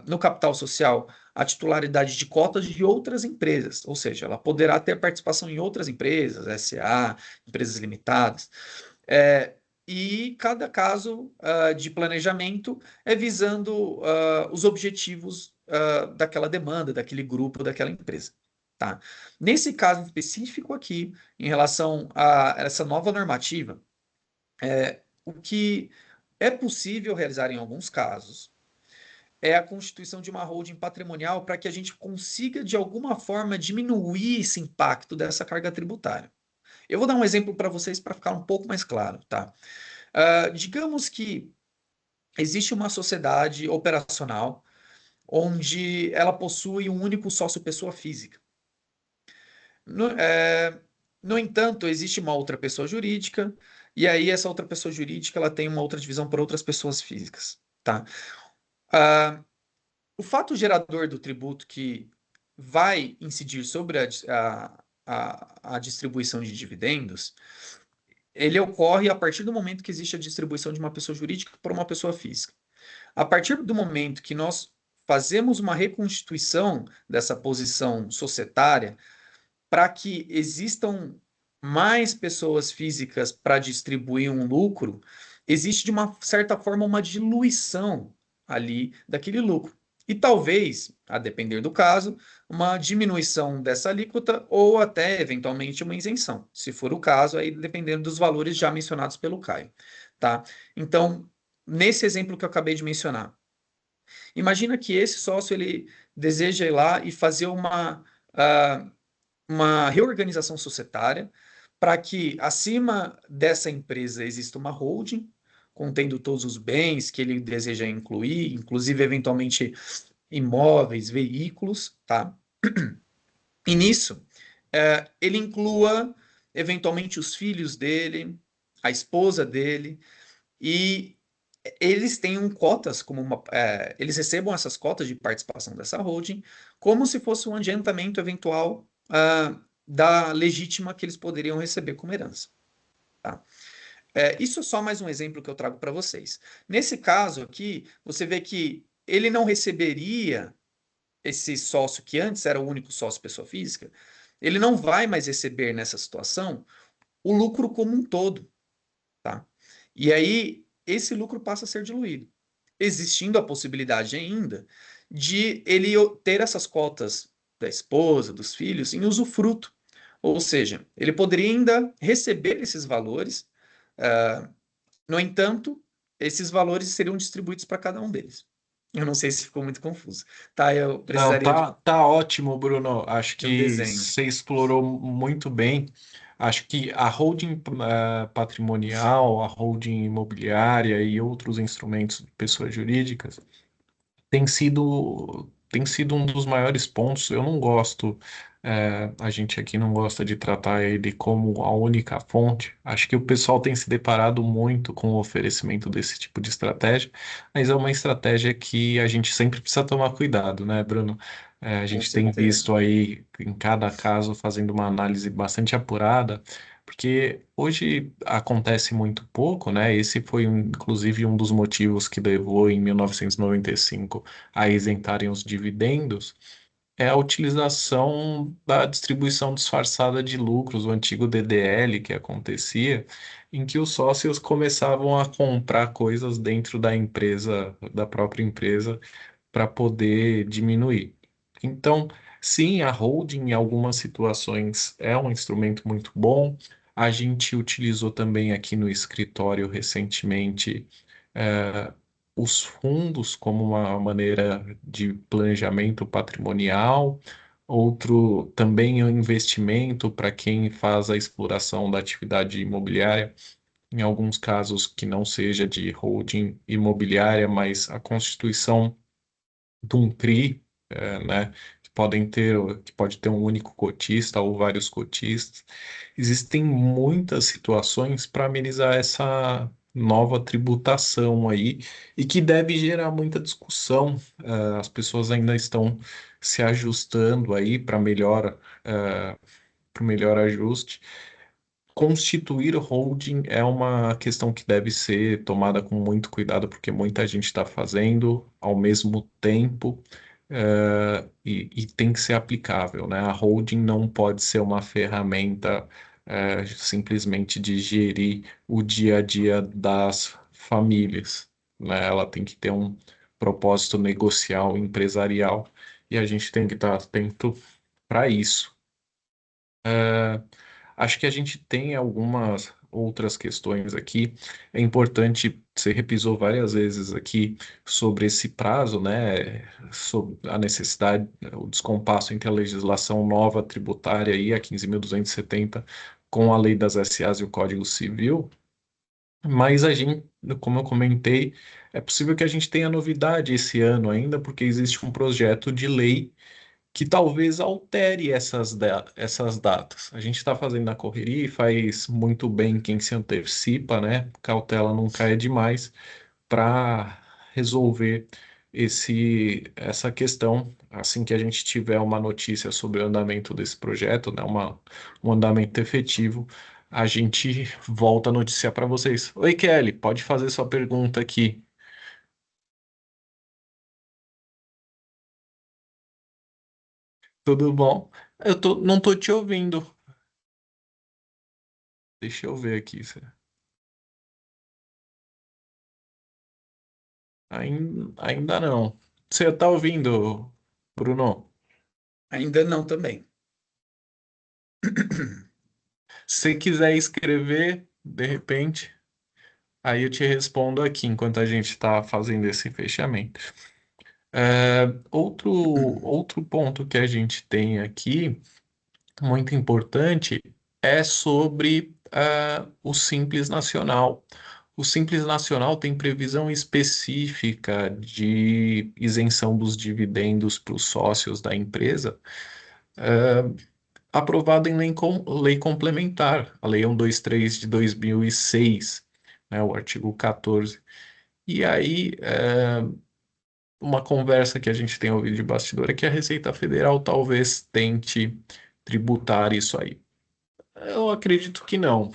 no capital social, a titularidade de cotas de outras empresas, ou seja, ela poderá ter participação em outras empresas, SA, empresas limitadas. E cada caso de planejamento é visando os objetivos daquela demanda, daquele grupo, daquela empresa. Tá? Nesse caso específico aqui, em relação a essa nova normativa, o que é possível realizar em alguns casos é a constituição de uma holding patrimonial para que a gente consiga, de alguma forma, diminuir esse impacto dessa carga tributária. Eu vou dar um exemplo para vocês para ficar um pouco mais claro, tá? Digamos que existe uma sociedade operacional onde ela possui um único sócio pessoa física. No, é, no entanto, existe uma outra pessoa jurídica, e aí essa outra pessoa jurídica ela tem uma outra divisão por outras pessoas físicas, tá? Ah, o fato gerador do tributo que vai incidir sobre a distribuição de dividendos, ele ocorre a partir do momento que existe a distribuição de uma pessoa jurídica por uma pessoa física. A partir do momento que nós fazemos uma reconstituição dessa posição societária, para que existam mais pessoas físicas para distribuir um lucro, existe de uma certa forma uma diluição ali daquele lucro. E talvez, a depender do caso, uma diminuição dessa alíquota ou até eventualmente uma isenção, se for o caso, aí dependendo dos valores já mencionados pelo Caio, tá? Então, nesse exemplo que eu acabei de mencionar, imagina que esse sócio ele deseja ir lá e fazer uma reorganização societária para que acima dessa empresa exista uma holding contendo todos os bens que ele deseja incluir, inclusive eventualmente imóveis, veículos, tá? E nisso, ele inclua eventualmente os filhos dele, a esposa dele, e eles tenham cotas eles recebam essas cotas de participação dessa holding como se fosse um adiantamento eventual da legítima que eles poderiam receber como herança. Tá? Isso é só mais um exemplo que eu trago para vocês. Nesse caso aqui, você vê que ele não receberia esse sócio que antes era o único sócio pessoa física, ele não vai mais receber nessa situação o lucro como um todo, tá? E aí esse lucro passa a ser diluído, existindo a possibilidade ainda de ele ter essas cotas da esposa, dos filhos, em usufruto. Ou seja, ele poderia ainda receber esses valores, no entanto, esses valores seriam distribuídos para cada um deles. Eu não sei se ficou muito confuso, tá? Eu Não, precisaria tá ótimo, Bruno. Acho de um que desenho. você explorou muito bem. Acho que a holding patrimonial, a holding imobiliária e outros instrumentos de pessoas jurídicas tem sido um dos maiores pontos. Eu não gosto, a gente aqui não gosta de tratar ele como a única fonte. Acho que o pessoal tem se deparado muito com o oferecimento desse tipo de estratégia, mas é uma estratégia que a gente sempre precisa tomar cuidado, né, Bruno? A Com gente tem certeza. visto aí em cada caso fazendo uma análise bastante apurada. Porque hoje acontece muito pouco, né? Esse foi, inclusive, um dos motivos que levou, em 1995, a isentarem os dividendos, é a utilização da distribuição disfarçada de lucros, o antigo DDL que acontecia, em que os sócios começavam a comprar coisas dentro da empresa, da própria empresa, para poder diminuir. Então, sim, a holding em algumas situações é um instrumento muito bom. A gente utilizou também aqui no escritório recentemente os fundos como uma maneira de planejamento patrimonial. Outro também é um investimento para quem faz a exploração da atividade imobiliária, em alguns casos que não seja de holding imobiliária, mas a constituição de um CRI, né, que que pode ter um único cotista ou vários cotistas. Existem muitas situações para amenizar essa nova tributação aí e que deve gerar muita discussão. As pessoas ainda estão se ajustando aí para melhor ajuste. Constituir holding é uma questão que deve ser tomada com muito cuidado, porque muita gente está fazendo ao mesmo tempo, e tem que ser aplicável, né? A holding não pode ser uma ferramenta, simplesmente de gerir o dia a dia das famílias, né? Ela tem que ter um propósito negocial, empresarial, e a gente tem que estar atento para isso. Acho que a gente tem algumas outras questões aqui. É importante, você repisou várias vezes aqui sobre esse prazo, né? Sobre a necessidade, o descompasso entre a legislação nova tributária e a 15.270 com a lei das SAs e o Código Civil. Mas a gente, como eu comentei, é possível que a gente tenha novidade esse ano ainda, porque existe um projeto de lei que talvez altere essas datas. A gente está fazendo a correria e faz muito bem quem se antecipa, né? Cautela nunca é demais para resolver essa questão. Assim que a gente tiver uma notícia sobre o andamento desse projeto, né? Um andamento efetivo, a gente volta a noticiar para vocês. Oi, Kelly, pode fazer sua pergunta aqui. Tudo bom? Não tô te ouvindo. Deixa eu ver aqui. Ainda não. Você está ouvindo, Bruno? Ainda não também. Se quiser escrever, de repente, aí eu te respondo aqui enquanto a gente está fazendo esse fechamento. Outro ponto que a gente tem aqui, muito importante, é sobre o Simples Nacional. O Simples Nacional tem previsão específica de isenção dos dividendos para os sócios da empresa, aprovado em lei complementar, a Lei 123 de 2006, né, o artigo 14. E aí, uma conversa que a gente tem ouvido de bastidor é que a Receita Federal talvez tente tributar isso aí. Eu acredito que não,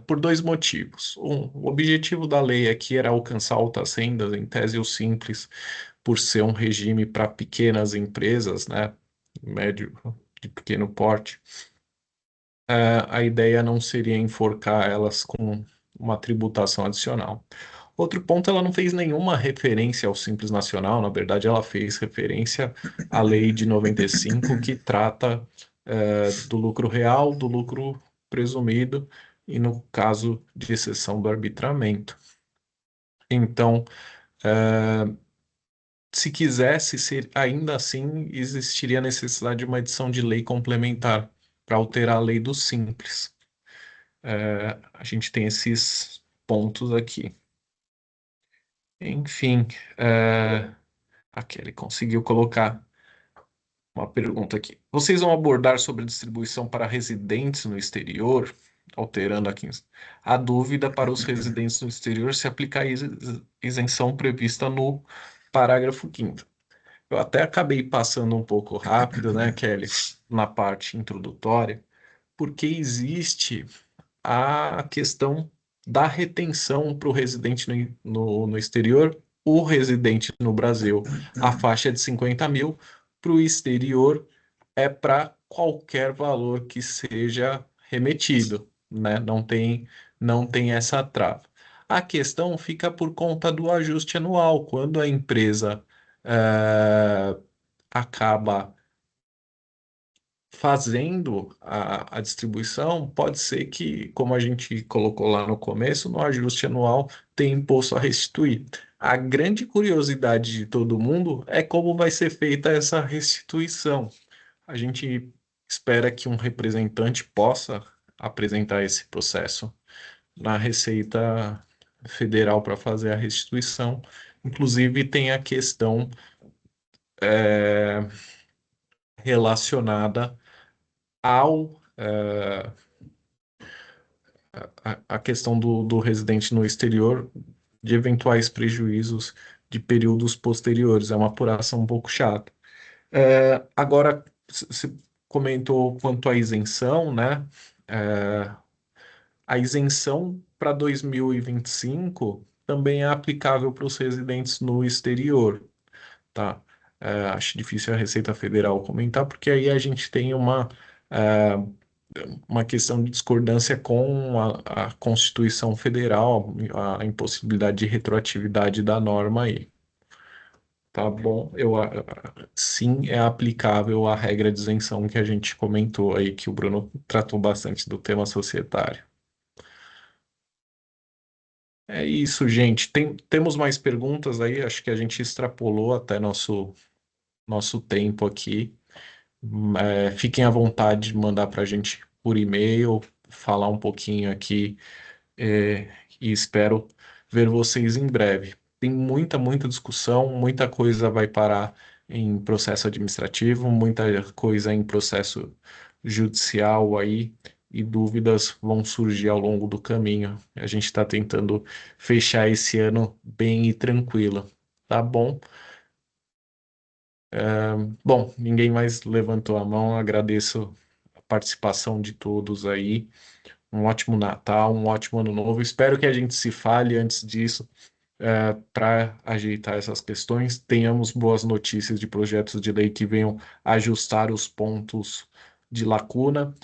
por dois motivos. O objetivo da lei aqui era alcançar altas rendas, em tese o simples, por ser um regime para pequenas empresas, né, médio de pequeno porte. A ideia não seria enforcar elas com uma tributação adicional. Outro ponto, ela não fez nenhuma referência ao Simples Nacional, na verdade, ela fez referência à Lei de 95, que trata, do lucro real, do lucro presumido e, no caso de exceção, do arbitramento. Então, se quisesse ser, ainda assim, existiria a necessidade de uma edição de lei complementar para alterar a lei do Simples. A gente tem esses pontos aqui. Enfim, a Kelly conseguiu colocar uma pergunta aqui. Vocês vão abordar sobre distribuição para residentes no exterior, alterando aqui. A dúvida para os residentes no exterior se aplica a isenção prevista no parágrafo 5º. Eu até acabei passando um pouco rápido, né, Kelly, na parte introdutória, porque existe a questão da retenção para o residente no exterior, o residente no Brasil, a faixa é de 50 mil, para o exterior é para qualquer valor que seja remetido, né? Não tem essa trava. A questão fica por conta do ajuste anual, quando a empresa acaba fazendo a distribuição, pode ser que, como a gente colocou lá no começo, no ajuste anual tem imposto a restituir. A grande curiosidade de todo mundo é como vai ser feita essa restituição. A gente espera que um representante possa apresentar esse processo na Receita Federal para fazer a restituição. Inclusive, tem a questão relacionada ao a questão do residente no exterior, de eventuais prejuízos de períodos posteriores. É uma apuração um pouco chata. Agora, você comentou quanto à isenção, né? É, a isenção para 2025 também é aplicável para os residentes no exterior, tá? Acho difícil a Receita Federal comentar, porque aí a gente tem é, uma questão de discordância com a Constituição Federal, a impossibilidade de retroatividade da norma aí. Tá bom? Sim, é aplicável a regra de isenção que a gente comentou aí, que o Bruno tratou bastante do tema societário. É isso, gente. Temos mais perguntas aí? Acho que a gente extrapolou até nosso tempo aqui. Fiquem à vontade de mandar para a gente por e-mail, falar um pouquinho aqui, e espero ver vocês em breve. Tem muita discussão, muita coisa vai parar em processo administrativo, muita coisa em processo judicial aí, e dúvidas vão surgir ao longo do caminho. A gente está tentando fechar esse ano bem e tranquilo, tá bom? Bom, ninguém mais levantou a mão, agradeço a participação de todos aí. Um ótimo Natal, um ótimo Ano Novo. Espero que a gente se fale antes disso, para ajeitar essas questões. Tenhamos boas notícias de projetos de lei que venham ajustar os pontos de lacuna.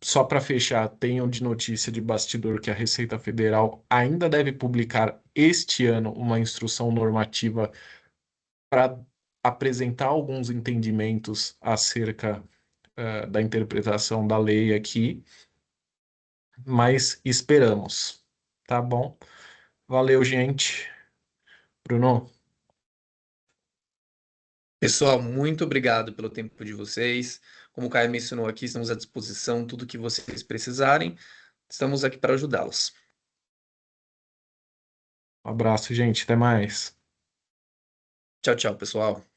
Só para fechar, tenham de notícia de bastidor que a Receita Federal ainda deve publicar este ano uma instrução normativa para apresentar alguns entendimentos acerca, da interpretação da lei aqui, mas esperamos, tá bom? Valeu, gente. Bruno, Pessoal, muito obrigado pelo tempo de vocês. Como o Caio mencionou aqui, estamos à disposição, tudo que vocês precisarem, estamos aqui para ajudá-los. um abraço, gente. Até mais. Tchau, tchau, pessoal.